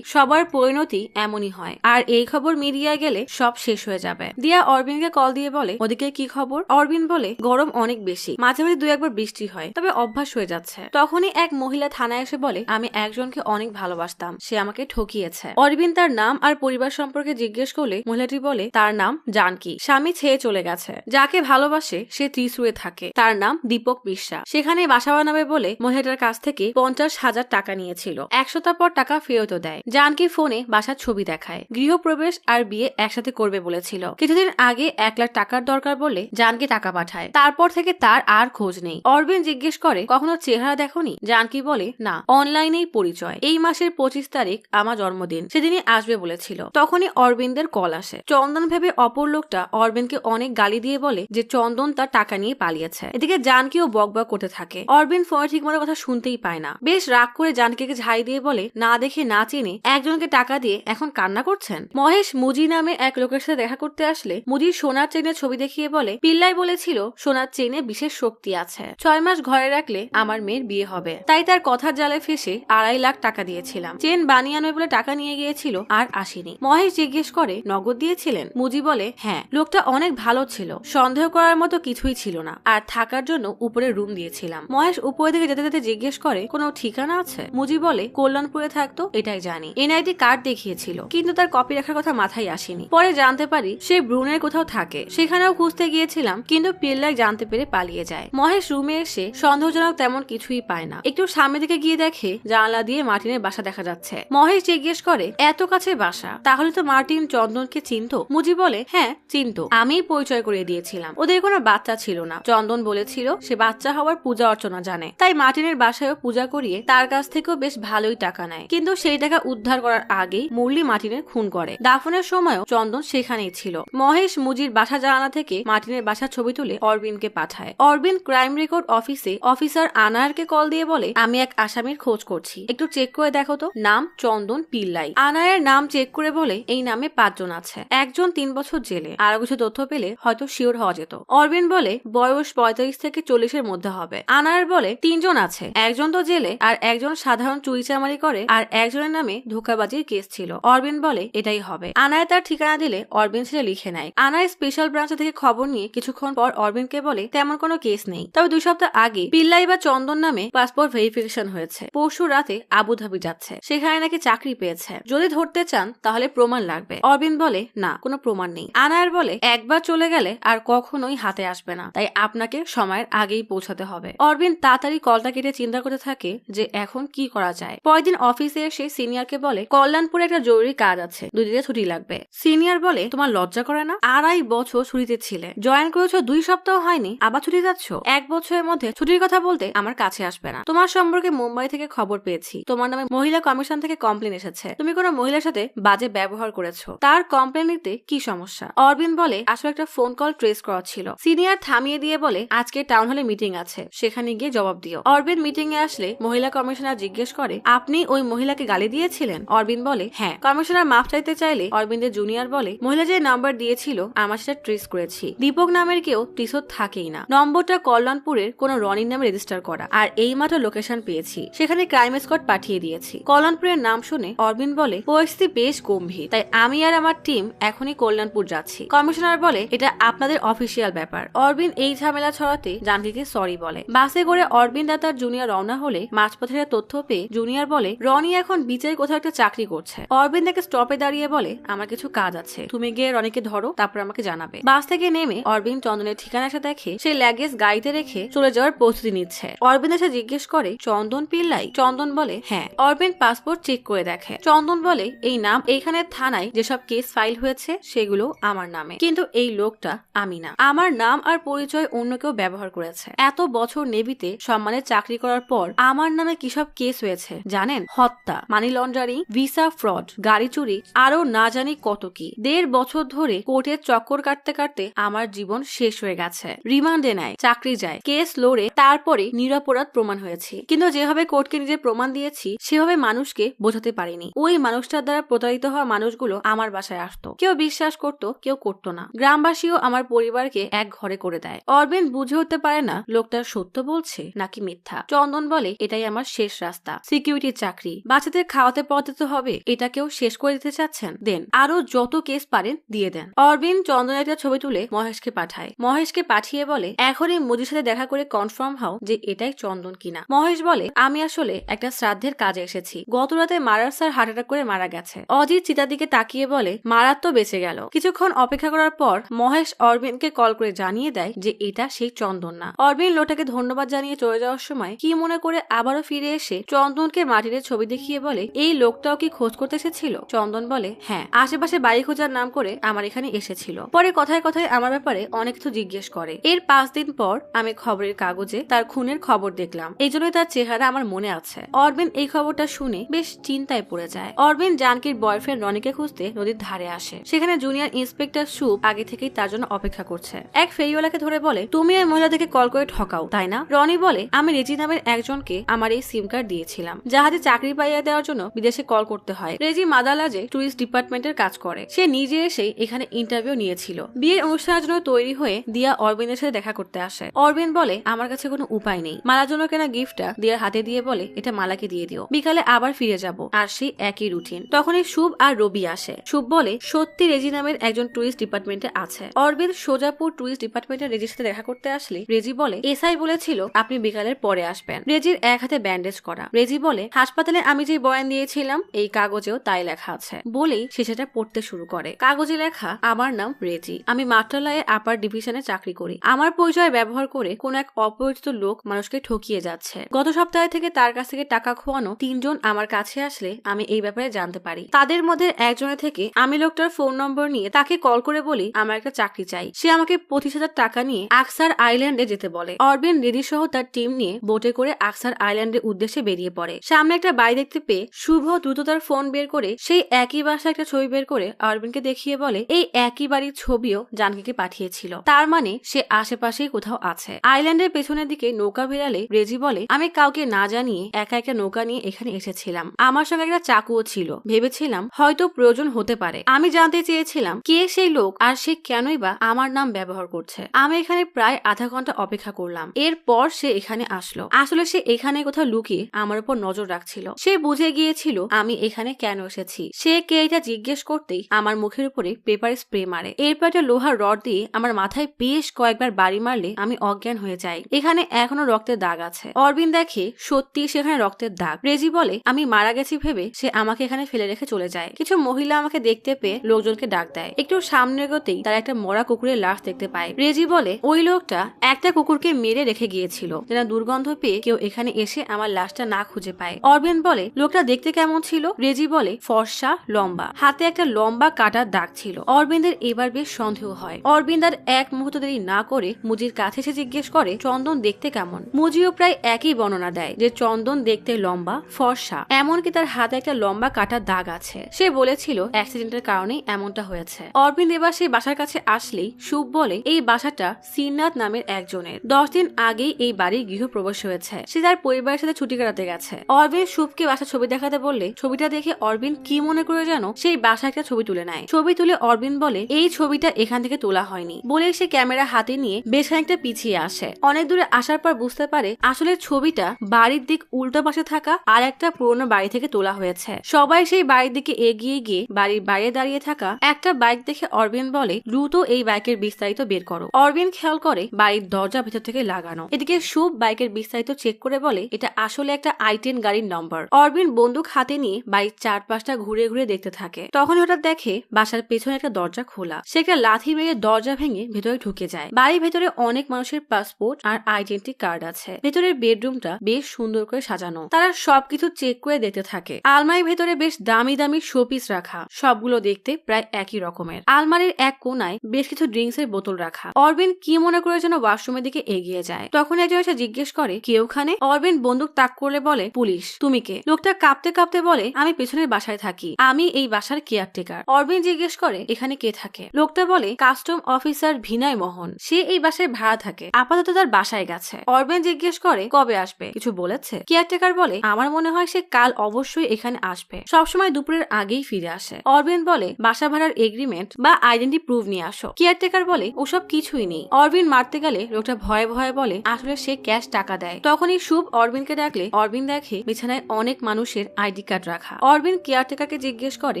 সবার পরিণতি এমনই হয়। আর এই খবর মিডিয়ায় গেলে সব শেষ হয়ে যাবে। দিয়া অরবিন্দকে কল দিয়ে বলে ওদিকে কি খবর। অরবিন্দ বলে গরম অনেক বেশি, মাঝে মাঝে 2-1 বৃষ্টি হয়, তবে অভ্যাস হয়ে যাচ্ছে। তখনই এক মহিলা থানায় এসে বলে আমি একজনকে অনেক ভালোবাসতাম, সে আমাকে ঠকিয়েছে। অরবিন্দ তার নাম আর পরিবার সম্পর্কে জিজ্ঞেস করলে মহিলাটি বলে তার নাম জানকী, স্বামী ছেড়ে চলে গেছে। যাকে ভালোবাসে সে ত্রিশুরে থাকে, তার নাম দীপক বিশ্বাস। সেখানে বাসা বানাবে বলে মহিলাটার কাছ থেকে 50,000 টাকা নিয়েছিল। 1 সপ্তাহ পর টাকা ফেরতও দেয়। জানকী ফোনে বাসার ছবি দেখায়। গৃহপ্রবেশ আর বিয়ে একসাথে করবে বলেছিল। কিছুদিন আগে 1 লাখ টাকার দরকার বলে জানকী টাকা পাঠায়। তারপর থেকে তার আর খোঁজ নেই। অরবিন্দ জিজ্ঞেস করে কখনো চেহারা দেখোনি? জানকী বলে না, অনলাইনেই পরিচয়। এই মাসের 25 তারিখ আমার জন্মদিন, সেদিনই আসবে বলেছিল। তখনই অরবিন্দের কল আসে। চন্দন ভেবে অপর লোকটা অরবিন্দকে অনেক গালি দিয়ে বলে যে চন্দন তার টাকা নিয়ে পালিয়েছে। এদিকে জানকীও বকবক করতে থাকে। অরবিন্দ ফোনে ঠিকমতো কথা শুনতেই পায় না। বেশ রাগ করে জানকীকে ঝাই দিয়ে বলে না দেখে না চিনে একজনকে টাকা দিয়ে এখন কান্না করছেন। মহেশ মুজি নামে এক লোকের সাথে দেখা করতে আসলে মুজির সোনার চেনের ছবি দেখিয়ে বলে পিল্লাই বলেছিল সোনার চেনে বিশেষ শক্তি আছে, 6 মাস ঘরে রাখলে আমার মেয়ের বিয়ে হবে। তাই তার কথার জালে ফেসে 2.5 লাখ টাকা দিয়েছিলাম। চেন বানিয়ে আনবে বলে টাকা নিয়ে গিয়েছিল আর আসেনি। মহেশ জিজ্ঞেস করে নগদ দিয়েছিলেন? মুজি বলে হ্যাঁ, লোকটা অনেক ভালো ছিল, সন্দেহ করার মতো কিছুই ছিল না, আর থাকার জন্য উপরে রুম দিয়েছিলাম। মহেশ উপরে দিকে যেতে যেতে জিজ্ঞেস করে কোনো ঠিকানা আছে? মুজি বলে কল্যাণপুরে থাকতো, এটাই জানি। এনআইডি কার্ড দেখিয়েছিল কিন্তু তার কপি রাখার কথা মাথায় আসেনি। পরে জানতে পারি সে ব্রুনের কোথাও থাকে, সেখানেও খুঁজতে গিয়েছিলাম কিন্তু কিন্তু পিল্লাই জানতে পেরে পালিয়ে যায়। মহেশ রুমে এসে সন্দেহজনক তেমন কিছুই পায় না। একটু সামনে দিকে গিয়ে দেখে জানালা দিয়ে মার্টিনের বাসা দেখা যাচ্ছে। মহেশ জিজ্ঞেস করে এত কাছে বাসা, তাহলে তো মার্টিন চন্দনকে চিনতো? মুজি বলে হ্যাঁ চিনতো, আমিই পরিচয় করিয়ে দিয়েছিলাম। ওদের কোনো বাচ্চা ছিল না। চন্দন বলেছিল সে বাচ্চা হওয়ার পূজা অর্চনা জানে, তাই মার্টিনের বাসায়ও পূজা করিয়ে তার কাছ থেকেও বেশ ভালোই টাকা নেয়। কিন্তু সেই টাকা উদ্ধার করার আগেই মুরলি মার্টিনের খুন করে। দাফনের সময়ও চন্দন সেখানেই ছিল। মহেশ মুজির বাসা জানালা থেকে মার্টিনের বাসার ছবি তুলে অরবিনকে পাঠায়। অরবিন ক্রাইম রেকর্ড অফিসে অফিসার আনায়ারকে কল দিয়ে বলে আমি এক আসামির খোঁজ করছি, একটু চেক করে দেখো তো, নাম চন্দন পিল্লাই। আনায়ার নাম চেক করে বলে এই নামে 5 জন আছে, একজন 3 বছর জেলে। আরো কিছু তথ্য পেলে হয়তো শিওর হওয়া যেত। অরবিন বলে বয়স 45 থেকে 40-এর মধ্যে হবে। আনায়ার বলে 3 জন আছে, একজন তো জেলে আর একজন সাধারণ চুরিচামারি করে আর একজনের নামে ধোঁকাবাজির কেস ছিল। অরবিন বলে এটাই হবে। আনায় তার ঠিকানা দিলে অরবিন সেটা লিখে নেয়। আনায় স্পেশাল ব্রাঞ্চ থেকে খবর নিয়ে কিছুক্ষণ পর অরবিনকে বলে তেমন কোনো কেস নেই, তবে 2 সপ্তাহ আগে পিল্লাই বা চন্দন নামে পাসপোর্ট ভেরিফিকেশন হয়েছে। পরশু রাতে আবুধাবি যাচ্ছে, সেখানে নাকি চাকরি পেয়েছে। যদি ধরতে চান তাহলে প্রমাণ লাগবে। অরবিন বলে না, কোনো প্রমাণ নেই। আনায়ার বলে একবার চলে গেলে আর কখনোই হাতে আসবে না, তাই আপনাকে সময়ের আগেই পৌঁছাতে হবে। অরবিন তাড়াতাড়ি কলটা কেটে চিন্তা করতে থাকে যে এখন কি করা যায়। পরের দিন অফিসে এসে সিনিয়রকে বলে কল্যাণপুরে একটা জরুরি কাজ আছে, 2 দিনের ছুটি লাগবে। সিনিয়র বলে তোমার লজ্জা করে না? 2.5 বছর ছুটিতে ছিলে, জয়েন করেছো 2 সপ্তাহ হয়নি, আবার ছুটি যাচ্ছ? 1 বছরের মধ্যে ছুটির কথা বলতে আমার কাছে আসবে না। তোমার সম্পর্কে মুম্বাই থেকে খবর পেয়েছি, তোমার নামে মহিলা কমিশন থেকে কমপ্লেন এসেছে, তুমি কোনো মহিলার সাথে বাজে ব্যবহার করেছো। তার কমপ্লেন নিতে কি সমস্যা? অরবিন বলে আসলে একটা ফোন কল ট্রেস করা ছিল। সিনিয়র থামিয়ে দিয়ে বলে আজকে টাউন হলে মিটিং আছে, সেখানে গিয়ে জবাব দিও। অরবিন মিটিং এ আসলে মহিলা কমিশনার জিজ্ঞেস করে আপনি ওই মহিলাকে গালি দিয়েছিলেন? অরবিন বলে হ্যাঁ। কমিশনার মাফ চাইতে চাইলে অরবিন্দের জুনিয়র বলে মহিলা যে নাম্বার দিয়েছিল আমার সেটা ট্রেস করেছি, দীপক নামের কেউ ট্রিসও থাকেই না। নম্বরটা কল্যাণপুরের কোন রনির নামে রেজিস্টার করা, আর এই মাত্র লোকেশন পেয়েছি, সেখানে ক্রাইম স্কোয়াড পাঠিয়ে দিয়েছি। কল্যাণপুরের নাম শুনে অরবিন বলে পরিস্থিতি বেশ গম্ভীর, তাই আমি আর আমার টিম এখনই কল্যাণপুর যাচ্ছি। কমিশনার বলে এটা আপনাদের অফিসিয়াল ব্যাপার। অরবিন এই ঝামেলা ছড়াতে জানকীকে সরি বলে। বাসে করে অরবিন আর তার জুনিয়র রওনা হলে মাঝপথের তথ্য পেয়ে জুনিয়র বলে রনি এখন বিচের কোথাও একটা চাকরি করছে। অরবিন তাকে স্টপে দাঁড়িয়ে বলে আমার কিছু কাজ আছে, তুমি গিয়ে রনিকে ধরো, তারপর আমাকে জানাবে। বাস থেকে নেমে অরবিন চন্দনের ঠিকানা এসে দেখে সে লাগেজ গাড়িতে রেখে চলে যাওয়ার প্রস্তুতি নিচ্ছে। অরবিন এসে জিজ্ঞেস করে চন্দন পিল্লাই? চন্দন বলে হ্যাঁ। অরবিন পাসপোর্ট চেক করে দেখে। চন্দন বলে এই নাম এইখানে থানায় যেসব কেস ফাইল হয়েছে সেগুলো আমার নামে, কিন্তু এই লোকটা আমি না। আমার নাম আর পরিচয় অন্য কেউ ব্যবহার করেছে। এত বছর নেভিতে সম্মানের চাকরি করার পর আমার নামে কিসব কেস হয়েছে জানেন? হত্যা, মানি লন্ডারিং, ভিসা ফ্রড, গাড়ি চুরি, আরো না জানি কত কি। 1.5 বছর ধরে কোর্টের চক্কর কাটতে কাটতে আমার জীবন শেষ হয়ে গেছে। রিমান্ডে নেয়, চাকরি যায়, কেস লড়ে তারপরে নিরপরাধ প্রমাণ হয়েছি। কিন্তু যেভাবে কোর্টকে নিজের প্রমাণ দিয়েছি সেভাবে মানুষকে বোঝাতে পারিনি। ওই মানুষটার দ্বারা প্রতারিত হওয়া মানুষগুলো আমার বাসায় আসতো, কেউ বিশ্বাস করতো, কেউ করতো না। গ্রামবাসীও আমার পরিবারকে এক ঘরে করে দেয়। অরবিন বুঝে উঠতে পারে না লোকটা সত্য বলছে নাকি মিথ্যা। চন্দন বলে এটাই আমার শেষ রাস্তা, সিকিউরিটির চাকরি, বাচ্চাদের খাওয়াতে পড়াতে হবে, এটাকেও শেষ করে দিতে চাচ্ছেন? দেন, আরো যত কেস পারেন দিয়ে দেন। অরবিন চন্দনের একটা ছবি তুলে মহেশকে পাঠায়। মহেশকে পাঠিয়ে বলে এখনই মোদির সাথে দেখা করে কনফার্ম হও যে এটাই চন্দন কিনা। মহেশ বলে আমি আসলে একটা শ্রাদ্ধের কাজে এসেছি, গত রাতে মারার স্যার হার্ট অ্যাটাক করে মারা গেছে। অজিত চিতার দিকে তাকিয়ে বলে মারার তো বেঁচে গেল। কিছুক্ষণ অপেক্ষা করার পর মহেশ অরবিনকে কল করে জানিয়ে দেয় যে এটা সেই চন্দন না। অরবিন লোটাকে ধন্যবাদ জানিয়ে চলে যাওয়ার সময় কি মনে করে আবারও ফিরে এসে চন্দনকে মাটির ছবি দেখিয়ে বলে এই লোকটাও কি খোঁজ করতে এসেছিল? চন্দন বলে হ্যাঁ, আশেপাশে বাড়ি খোঁজার নাম করে আমার এখানে এসেছিল। পরে কথায় কথায় আমার ব্যাপারে অনেক কিছু জিজ্ঞেস করে। এর 5 দিন পর আমি খবরের কাগজে তার খুনের খবর দেখলাম, এই জন্যই তার চেহারা আমার মনে আছে। অরবিন এই খবরটা শুনে বেশ চিন্তায় পড়ে যায়। অরবিন জানকীর বয়ফ্রেন্ড রনিকে খুঁজতে নদীর ধারে আসে। সেখানে জুনিয়র ইন্সপেক্টর সুপ আগে থেকেই তার জন্য অপেক্ষা করছে। এক ফেরিওয়ালাকে ধরে বলে তুমি এই মহিলাদেরকে কল করে ঠকাও তাই না? রনি বলে আমি রেজি নামের একজনকে আমার এই সিম কার্ড দিয়েছিলাম, জাহাজে চাকরি পাইয়ে দেওয়ার জন্য বিদেশে কল করতে হয়। রেজি মাদালাজে টুরিস্ট ডিপার্টমেন্টের কাজ করে। সে নিজে এসে এখানে ইন্টারভিউ নিয়েছিল। বিয়ের অনুষ্ঠানের জন্য তৈরি হয়ে দিয়া অরবিনের সাথে দেখা করতে আসে। অরবিন বলে আমার কাছে কোনো উপায় নেই। মালার জন্য কেনা গিফটটা দিয়ার হাতে দিয়ে বলে এটা মালাকে দিয়ে দিও, বিকালে আবার ফিরে যাব। আর সেই একই রুটিন। তখনই শুভ আর রবি আসে। শুভ বলে সত্যি রেজি নামের একজন টুরিস্ট ডিপার্টমেন্টে আছে। অরবিন সোজাপুর টুরিস্ট ডিপার্টমেন্টের রেজির সাথে দেখা করতে আসলে রেজি বলে এসআই বলেছিল আপনি বিকালের পরে আসবেন। রেজির এক হাতে ব্যান্ডেজ করা। রেজি বলে হাসপাতালে আমি যে বয়ান দিয়েছিলাম এই কাগজেও তাই লেখা আছে। বলেই সে সেটা পড়তে শুরু করে। কাগজে লেখা আমার নাম রেজি, আমি মাত্রালয়ে আপার ডিভিশন স্টেশনে চাকরি করি। আমার পরিচয় ব্যবহার করে কোন এক অপরিচিত লোক মানুষকে ঠকিয়ে যাচ্ছে। গত সপ্তাহে থেকে তার কাছ থেকে টাকা খোয়ানো 3 জন আমার কাছে আসলে আমি এই ব্যাপারে জানতে পারি। তাদের মধ্যে একজনের থেকে আমি লোকটার ফোন নম্বর নিয়ে তাকে কল করে বলি আমার একটা চাকরি চাই। সে আমাকে 25,000 টাকা নিয়ে আকসার আইল্যান্ডে যেতে বলে। অরবিন রেডি সহ তার টিম নিয়ে বোটে করে আকসার আইল্যান্ডের উদ্দেশ্যে বেরিয়ে পড়ে। সামনে একটা বাড়ি দেখতে পেয়ে শুভ দ্রুত তার ফোন বের করে সেই একই বাসায় একটা ছবি বের করে অরবিনকে দেখিয়ে বলে এই একই বাড়ির ছবিও জানকীকে পাঠিয়েছিল, তার মানে সে আশেপাশেই কোথাও আছে। আইল্যান্ডের পেছনের দিকে নৌকা ভিড়ালে রেজি বলে আমি কাউকে না জানিয়ে একা একটা নৌকা নিয়ে এখানে এসেছিলাম। আমার সঙ্গে একটা চাকুও ছিল, ভেবেছিলাম হয়তো প্রয়োজন হতে পারে। আমি জানতে চেয়েছিলাম কে সেই লোক আর সে কেনই বা আমার নাম ব্যবহার করছে। আমি এখানে প্রায় আধা ঘন্টা অপেক্ষা করলাম, এরপর সে এখানে আসলো। আসলে সে এখানে কোথাও লুকিয়ে আমার উপর নজর রাখছিল। সে বুঝে গিয়েছিল আমি এখানে কেন এসেছি। সে কে এটা জিজ্ঞেস করতেই আমার মুখের উপরে পেপার স্প্রে মারে। এরপর একটা লোহার রড দিয়ে আমার মাথায় বেশ কয়েকবার বাড়ি মারলে আমি অজ্ঞান হয়ে যাই। এখানে এখনো রক্তের দাগ আছে। অরবিন দেখে সত্যি সেখানে রক্তের দাগ। রেজি বলে আমি মারা গেছি ভেবে সে আমাকে এখানে ফেলে রেখে চলে যায়। কিছু মহিলা আমাকে দেখতে পেয়ে লোকজনকে ডাক দেয়। একটু সামনে এগোতেই তারা একটা মরা কুকুরের লাশ দেখতে পায়। রেজি বলে ওই লোকটা একটা কুকুরকে মেরে রেখে গিয়েছিল যেন দুর্গন্ধ পেয়ে কেউ এখানে এসে আমার লাশটা না খুঁজে পায়। অরবিন বলে লোকটা দেখতে কেমন ছিল? রেজি বলে ফর্সা, লম্বা, হাতে একটা লম্বা কাটার দাগ ছিল। অরবিন্দের এবার বেশ সন্দেহ হয়। অরবিন্দ আর এক মুহূর্ত দেরি না করে মুজির কাছে এসে জিজ্ঞেস করে চন্দন দেখতে কেমন। মুজিও প্রায় একই বর্ণনা দেয় যে চন্দন দেখতে লম্বা, ফর্সা, এমনকি তার হাতে একটা লম্বা কাটার দাগ আছে। সে বলেছিল অ্যাক্সিডেন্টের কারণেই এমনটা হয়েছে। অরবিন্দ এবার সেই বাসার কাছে আসলেই শুভ বলে এই বাসাটা শ্রীনাথ নামের একজনের। 10 দিন আগেই এই বাড়ির গৃহপ্রবেশ হয়েছে। সে তার পরিবারের সাথে ছুটি কাটাতে গেছে। অরবিন্দ শুভকে বাসার ছবি দেখাতে বললে ছবিটা দেখে অরবিন্দ কি মনে করে যেন সেই বাসায় একটা ছবি তুলে নেয়। ছবি তুলে অরবিন্দ বলে এই ছবিটা এখান থেকে তোলা হয়নি বলে সে ক্যামেরা হাতে নিয়ে বেশ খানিকটা পিছিয়ে আসে। অনেক দূরে আসার পর বুঝতে পারে আসলে ছবিটা বাড়ির দিক উল্টো পাশে থাকা আর একটা পুরোনো বাড়ি থেকে তোলা হয়েছে। সবাই সেই বাড়ির দিকে এগিয়ে গিয়ে বাড়ির বাইরে দাঁড়িয়ে থাকা একটা বাইক দেখে অরবিন্দ বলে দ্রুত এই বাইকের বিস্তারিত বের করো। অরবিন্দ খেয়াল করে বাড়ির দরজা ভেতর থেকে লাগানো। এদিকে শুভ বাইকের বিস্তারিত চেক করে বলে এটা আসলে একটা i10 গাড়ির নম্বর। অরবিন্দ বন্দুক হাতে নিয়ে বাড়ির চারপাশটা ঘুরে ঘুরে দেখতে থাকে। তখন হঠাৎ দেখে বাসার পেছনে একটা দরজা খোলা। সে একটা লাথি মেরে দরজা ভেঙে ভেতরে ঢুকে যায়। বাড়ির ভেতরে অনেক মানুষের পাসপোর্ট আর আইডেন্টি কার্ড আছে। ভেতরের বেডরুমটা বেশ সুন্দর করে সাজানো। তারা সবকিছু চেক করে দেখতে থাকে। আলমারির ভেতরে বেশ দামি দামি শোপিস রাখা, সবগুলো দেখতে প্রায় একই রকমের। আলমারির এক কোনায় বেশ কিছু ড্রিঙ্কস এর বোতল রাখা। অরবিন্দ কি মনে করে যেন ওয়াশরুমের দিকে এগিয়ে যায়। তখন একজন এসে জিজ্ঞেস করে কে ওখানে? অরবিন্দ বন্দুক তাক করলে বলে পুলিশ। তুমি কে? লোকটা কাঁপতে কাঁপতে বলে আমি পেছনের বাসায় থাকি, আমি এই বাসার কেয়ারটেকার। অরবিন্দ জিজ্ঞেস করে এখানে কে থাকে? লোকটা বলে কাস্টম অফিসার ভিনয় মোহন, সে এই বাসায় ভাড়া থাকে, আপাতত তার বাসায় গেছে। অরবিন্দ জিজ্ঞেস করে কবে আসবে, কিছু বলেছে? কেয়ারটেকার বলে আমার মনে হয় সে কাল অবশ্যই এখানে আসবে, সবসময় দুপুরের আগেই ফিরে আসে। অরবিন্দ বলে বাসা ভাড়ার এগ্রিমেন্ট বা আইডেন্টি প্রুফ নিয়ে আসো। কেয়ারটেকার বলে ওসব কিছুই নেই। অরবিন্দ মারতে গেলে লোকটা ভয়ে ভয়ে বলে আসলে সে ক্যাশ টাকা দেয়। তখনই শুভ অরবিন্দকে ডাকলে অরবিন্দ দেখে বিছানায় অনেক মানুষের আইডি কার্ড রাখা। অরবিন্দ কেয়ারটেকারকে জিজ্ঞেস করে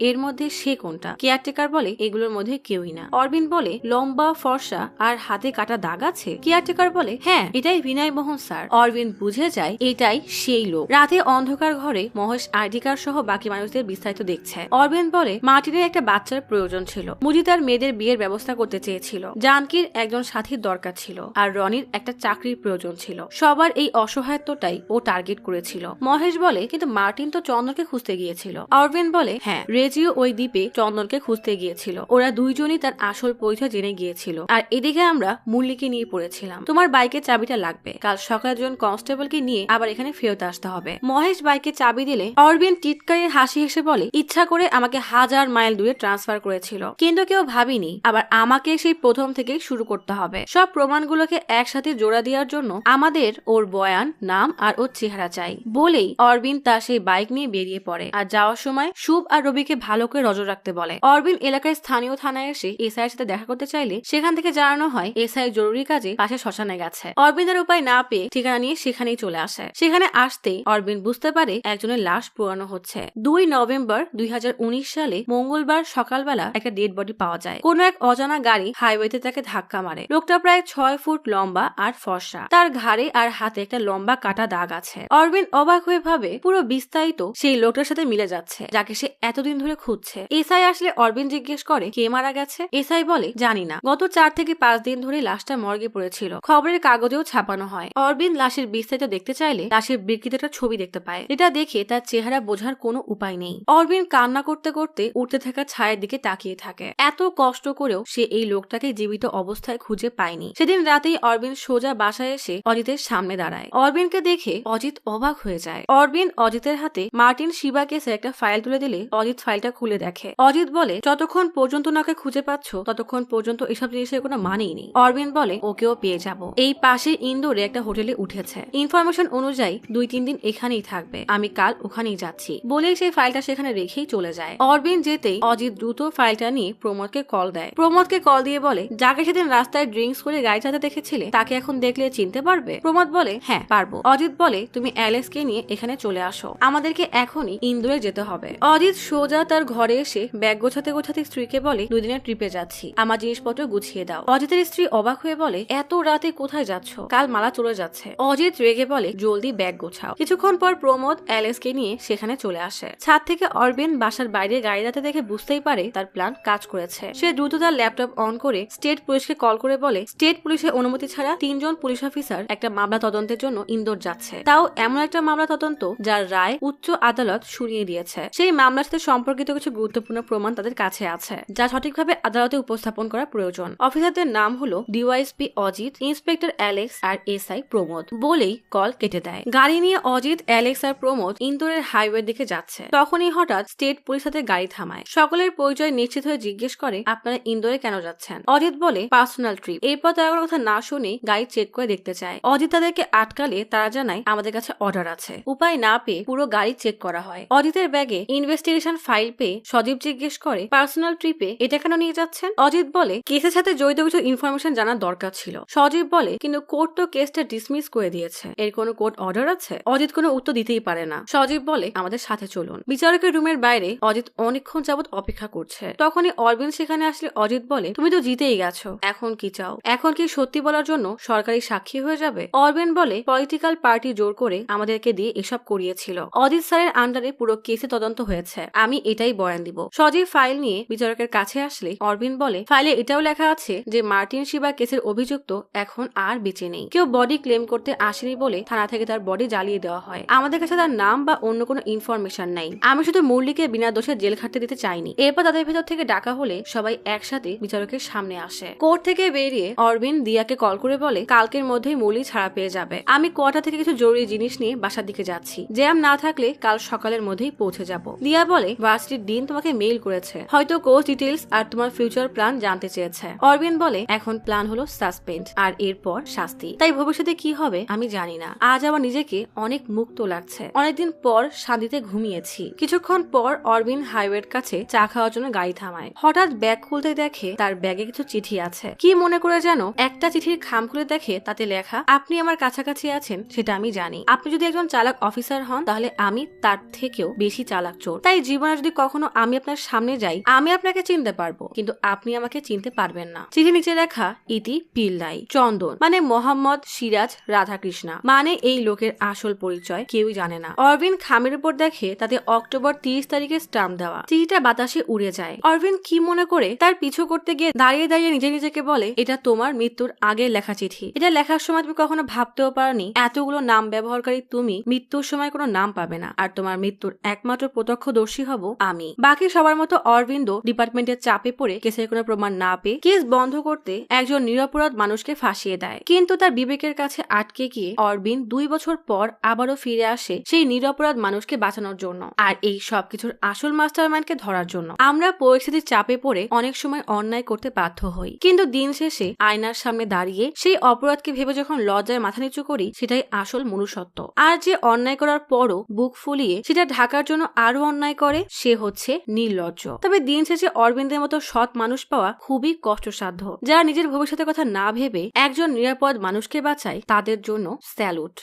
এর মধ্যে সে কোনটা? কেয়ারটেকার বলে এগুলোর মধ্যে কেউই না। অরবিন্দ বলে লম্বা, ফর্সা আর হাতে কাটা দাগ আছে? কেয়ারটেকার বলে হ্যাঁ, এটাই বিনয় মোহন স্যার। অরবিন্দ বুঝে যায় এটাই সেই লোক। রাতে অন্ধকার ঘরে মহেশ আইডি কার্ড সহ বাকি মানুষদের বিস্তারিত দেখছে। অরবিন্দ বলে মার্টিনের একটা বাচ্চার প্রয়োজন ছিল। মুজি তার মেয়েদের বিয়ের ব্যবস্থা করতে চেয়েছিল। জানকীর একজন সাথীর দরকার ছিল আর রনির একটা চাকরির প্রয়োজন ছিল। সবার এই অসহায়ত্বটাই ও টার্গেট করেছিল। মহেশ বলে কিন্তু মার্টিন তো চন্দনকে খুঁজতে গিয়েছিল। অরবিন্দ বলে হ্যাঁ, রেজিও ওই দ্বীপে চন্দনকে খুঁজতে গিয়েছিল। ওরা দুইজনই তার আসল পরিচয় জেনে গিয়েছিল। আর এদিকে আমরা মুরলিকে নিয়ে পড়েছিলাম। তোমার বাইকের চাবিটা লাগবে, কাল সকালে জন কনস্টেবলকে নিয়ে আবার এখানে ফেরত আসতে হবে। মহেশ বাইকের চাবি দিলে অরবিন্দ টিটকারির হাসি হেসে বলে ইচ্ছা করে আমাকে 1000 মাইল দূরে ট্রান্সফার করেছিল, কিন্তু কেউ ভাবিনি আবার আমাকে সেই প্রথম থেকেই শুরু করতে হবে। সব প্রমাণগুলোকে একসাথে জোড়া দেওয়ার জন্য আমাদের ওর বয়ান, নাম আর ওর চেহারা চাই। বলেই অরবিন্দ তার সেই বাইক নিয়ে বেরিয়ে পড়ে। আর যাওয়ার সময় শুভ আর রবিকে ভালো করে নজর রাখতে বলে। অরবিন্দ এলাকায় স্থানীয় থানায় এসে এসআই এর সাথে দেখা করতে চাইলে সেখান থেকে জানানো হয় এসআই জরুরি কাজে পাশে শ্মশানে গেছে। অরবিন্দের উপায় না পেয়ে ঠিকানা নিয়ে সেখানেই চলে আসে। সেখানে আসতেই অরবিন্দ বুঝতে পারে একজনের লাশ পোড়ানো হচ্ছে। 2 নভেম্বর 2019 সালে মঙ্গলবার সকালবেলা একটা ডেড বডি পাওয়া যায়। কোন এক অজানা গাড়ি হাইওয়েতে তাকে ধাক্কা মারে। লোকটা প্রায় 6 ফুট লম্বা আর ফর্সা। তার ঘাড়ে আর হাতে একটা লম্বা কাটা দাগ আছে। অরবিন্দ অবাক হয়ে ভাবে পুরো বিস্তারিত সেই লোকটার সাথে মিলে যাচ্ছে যাকে সে এতদিন ধরে খুঁজছে। এসআই আসলে অরবিন্দ জিজ্ঞেস করে কে মারা গেছে। এসআই বলে জানি না, গত 4 থেকে 5 দিন ধরে লাশটা মর্গে পড়েছিল। খবরের কাগজেও ছাপানো হয়। অরবিন্দ লাশের বিস্তারিত দেখতে চাইলে লাশের বিকৃত একটা ছবি দেখতে পায়। এটা দেখে তার চেহারা বোঝার কোনো উপায় নেই। অরবিন্দ কান্না করতে করতে উঠতে থাকা ছায়ের দিকে তাকিয়ে থাকে। এত কষ্ট করেও সে এই লোকটাকে জীবিত অবস্থায় খুঁজে পায়নি। সেদিন রাতেই অরবিন্দ সোজা বাসায় এসে অজিতের সামনে দাঁড়ায়। অরবিন্দকে দেখে অজিত অবাক হয়ে যায়। অরবিন্দ অজিতের হাতে মার্টিন শিবা কেসের একটা ফাইল তুলে দিলে অজিত ফাইলটা খুলে দেখে। অজিত বলে, যতক্ষণ পর্যন্ত নাকে খুঁজে পাচ্ছ ততক্ষণ পর্যন্ত এসব জিনিসের কোনো মানেই নেই। অরবিন্দ বলে, ওকেও পেয়ে যাব। এই পাশে ইন্দোরে একটা হোটেলে উঠেছে। ইনফরমেশন অনুযায়ী 2-3 দিন এখানেই থাকবে। আমি কাল ওখানেই যাচ্ছি বলেই সেই ফাইলটা সেখানে রেখেই চলে যায়। অরবিন্দ যেতেই অজিত দ্রুত ফাইলটা নিয়ে প্রমোদকে কল দেয়। প্রমোদকে কল দিয়ে বলে, যাকে সেদিন রাস্তায় ড্রিঙ্কস করে গাড়ি চালাতে দেখেছিলে তাকে এখন দেখলে চিনতে পারবে? প্রমোদ বলে, হ্যাঁ পারবো। অজিত বলে, তুমি অ্যালেক্সকে নিয়ে এখানে চলে আসো, আমাদেরকে এখনই ইন্দোরে যেতে হবে। অজিত সোজা তার ঘরে এসে ব্যাগ গোছাতে গোছাতে স্ত্রীকে বলে, 2 দিনের ট্রিপে যাচ্ছি, আমার জিনিসপত্র গুছিয়ে দাও। অজিতের স্ত্রী অবাক হয়ে বলে, এত রাতে কোথায় যাচ্ছ? কাল মালা চলে যাচ্ছে। অজিত রেগে বলে, জলদি ব্যাগ গোছাও। কিছুক্ষণ পর প্রমোদ অ্যালেক্সকে নিয়ে সেখানে চলে আসে। ছাদ থেকে অরবিন্দ বাসার বাইরে গাড়ি যাতে দেখে বুঝতেই পারে তার প্ল্যান কাজ করেছে। সে দ্রুত তার ল্যাপটপ অন করে স্টেট পুলিশকে কল করে বলে, স্টেট পুলিশের অনুমতি ছাড়া 3 জন পুলিশ অফিসার একটা মামলা তদন্তের জন্য ইন্দোর যাচ্ছে। তাও এমন একটা মামলা তদন্ত যার রায় উচ্চ আদালত শুনিয়ে দিয়েছে। সেই মামলার সাথে সম্পর্কিত কিছু গুরুত্বপূর্ণ প্রমাণ তাদের কাছে আছে, যা সঠিকভাবে আদালতে উপস্থাপন করা প্রয়োজন। অফিসারদের নাম হলো ডিওয়াইএসপি অজিত, ইন্সপেক্টর অ্যালেক্স আর এসআই প্রমোদ। বলেই কল কেটে দেয়। গাড়ি নিয়ে অজিত, অ্যালেক্স আর প্রমোদ ইন্দোরের হাইওয়ের দিকে যাচ্ছে। তখনই হঠাৎ স্টেট পুলিশ তাদের গাড়ি থামায়। সকলের পরিচয় নিশ্চিত হয়ে জিজ্ঞেস করে, আপনারা ইন্দোরে কেন যাচ্ছেন? অজিত বলে, পার্সোনাল ট্রিপ। এরপর তারা কোনো কথা না শুনে গাড়ি চেক করে দেখতে চায়। অজিত তাদেরকে আটকালে তারা জানায়, আমাদের কাছে অর্ডার আছে। উপায় না পেয়ে পুরো গাড়ি চেক করা হয়। অজিতের ব্যাগে ইনভেস্টিগেশন ফাইল পেয়ে সজীব জিজ্ঞেস করে, পার্সোনাল ট্রিপে এটা কেন নিয়ে যাচ্ছেন? অজিত বলে, কেসের সাথে জড়িত কিছু ইনফরমেশন জানার দরকার ছিল। সজীব বলে, কিন্তু কোর্ট তো কেসটা ডিসমিস করে দিয়েছে, এর কোনো কোর্ট অর্ডার আছে? অজিত কোনো উত্তর দিতেই পারে না। সজীব বলে, আমাদের সাথে চলুন। বিচারকের রুমের বাইরে অজিত অনেকক্ষণ যাবত অপেক্ষা করছে। তখনই অরবিন্দ সেখানে আসলে অজিত বলে, তুমি তো জিতেই গেছো, এখন কি চাও? এখন কি সত্যি বলার জন্য সরকারি সাক্ষী হয়ে যাবে? অরবিন্দ বলে, পলিটিক্যাল পার্টি জোর করে আমাদেরকে দিয়ে এসব করিয়েছিল। অজিত স্যারের আন্ডারে পুরো কেসে তদন্ত হয়েছে, আমি এটাই বয়ান দিব। সজীব ফাইল নিয়ে বিচারকের কাছে আসলে অরবিন্দ বলে, ফাইলে এটাও লেখা আছে যে মার্টিন শিবা কেসের অভিযুক্ত এখন আর বেঁচে নেই। কেউ বডি ক্লেম করতে আসেনি বলে থানা থেকে তার বডি জ্বালিয়ে দেওয়া হয়। আমাদের কাছে তার নাম বা অন্য কোনো ইনফরমেশন নাই। আমি শুধু মুরলিকে বিনা দোষে জেল খাটতে দিতে চাইনি। এরপর তাদের ভেতর থেকে ডাকা হলে সবাই একসাথে বিচারকের সামনে আসে। কোর্ট থেকে বেরিয়ে অরবিন্দ দিয়াকে কল করে বলে, কালকের মধ্যেই মুরলি ছাড়া পেয়ে যাবে। আমি কোয়ার্টার থেকে কিছু জরুরি জিনিস নিয়ে বাসার দিকে যাচ্ছি, জ্যাম না থাকলে কাল সকালের মধ্যেই পৌঁছে যাব। দিয়া বলে, ভার্সিটির ডিন তোমাকে মেইল করেছে, হয়তো কোর্স ডিটেইলস আর তোমার ফিউচার প্ল্যান জানতে চেয়েছে। অরবিন্দ বলে, এখন প্ল্যান হলো সাসপেন্ড আর এরপর শাস্তি, তাই ভবিষ্যতে কি হবে আমি জানি না। আজ আমার নিজেকে অনেক মুক্ত লাগছে, অনেকদিন পর শান্তিতে ঘুমিয়েছি। কিছুক্ষণ পর অরবিন্দ হাইওয়ের কাছে চা খাওয়ার জন্য গাড়ি থামায়। হঠাৎ ব্যাগ খুলতে দেখে তার ব্যাগে কিছু চিঠি আছে। কি মনে করে যেন একটা চিঠির খাম খুলে দেখে তাতে লেখা, আপনি আমার কাছাকাছি আছেন সেটা আমি জানি। আপনি যদি একজন চালাক অফিসার হন তাহলে আমি তার থেকেও বেশি চালাক চোর। তাই জীবনে যদি কখনো আমি আপনার সামনে যাই আমি আপনাকে চিনতে পারবো, কিন্তু আপনি আমাকে চিনতে পারবেন না। চিঠি নিচে লেখা, ইতি পিল্লাই চন্দন, মানে মোহাম্মদ সিরাজ রাধাকৃষ্ণা, মানে এই লোকের আসল পরিচয় কেউই জানে না। অরবিন্দ খামের উপর দেখে তাতে অক্টোবর 30 তারিখে স্টাম্প দেওয়া। চিঠিটা বাতাসে উড়ে যায়। অরবিন্দ কি মনে করে তার পিছু করতে গিয়ে দাঁড়িয়ে দাঁড়িয়ে নিজেকে বলে, এটা তোমার মৃত্যুর আগে লেখা চিঠি। এটা লেখার সময় তুমি কখনো ভাবতেও পারোনি এতগুলো নাম ব্যবহারকারী তুমি মৃত্যুর সময় কোনো নাম পাবে না, আর তোমার মৃত্যুর একমাত্র প্রত্যক্ষদর্শী হব আমি। বাকি সবার মতো অরবিন্দ ডিপার্টমেন্টের চাপে পড়ে কেসের কোনো প্রমাণ না পেয়ে কেস বন্ধ করতে একজন নিরপরাধ মানুষকে ফাঁসিয়ে দেয়। কিন্তু তার বিবেকের কাছে আটকে গিয়ে অরবিন্দ 2 বছর পর আবারও ফিরে আসে সেই নিরপরাধ মানুষকে বাঁচানোর জন্য, আর এই সবকিছুর আসল মাস্টারমাইন্ডকে ধরার জন্য। আমরা পরিস্থিতির চাপে পড়ে অনেক সময় অন্যায় করতে বাধ্য হই, কিন্তু দিন শেষে আয়নার সামনে দাঁড়িয়ে সেই অপরাধকে ভেবে যখন লজ্জায় মাথা নিচু করি সেটাই আসল মনুষ্যত্ব। আর যে অন্যায় করার পরও বুক ফুলিয়ে সেটা ঢাকার জন্য আরো অন্যায় করে সে হচ্ছে নির্লজ্জ। তবে দিন শেষে অরবিন্দের মতো সৎ মানুষ পাওয়া খুবই কষ্টসাধ্য। যারা নিজের ভবিষ্যতের কথা না ভেবে একজন নিরাপদ মানুষকে বাঁচায় তাদের জন্য স্যালুট।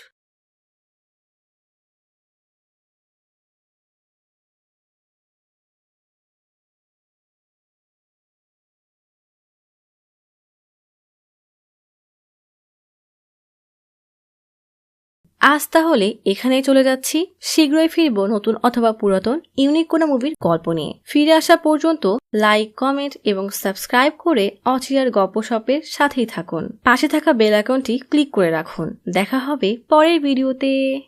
আজ তাহলে এখানেই চলে যাচ্ছি। শীঘ্রই ফিরবো নতুন অথবা পুরাতন ইউনিক কোনো মুভির গল্প নিয়ে। ফিরে আসা পর্যন্ত লাইক, কমেন্ট এবং সাবস্ক্রাইব করে অচিরার গপ্পসপের সাথেই থাকুন। পাশে থাকা বেল আইকনটি ক্লিক করে রাখুন। দেখা হবে পরের ভিডিওতে।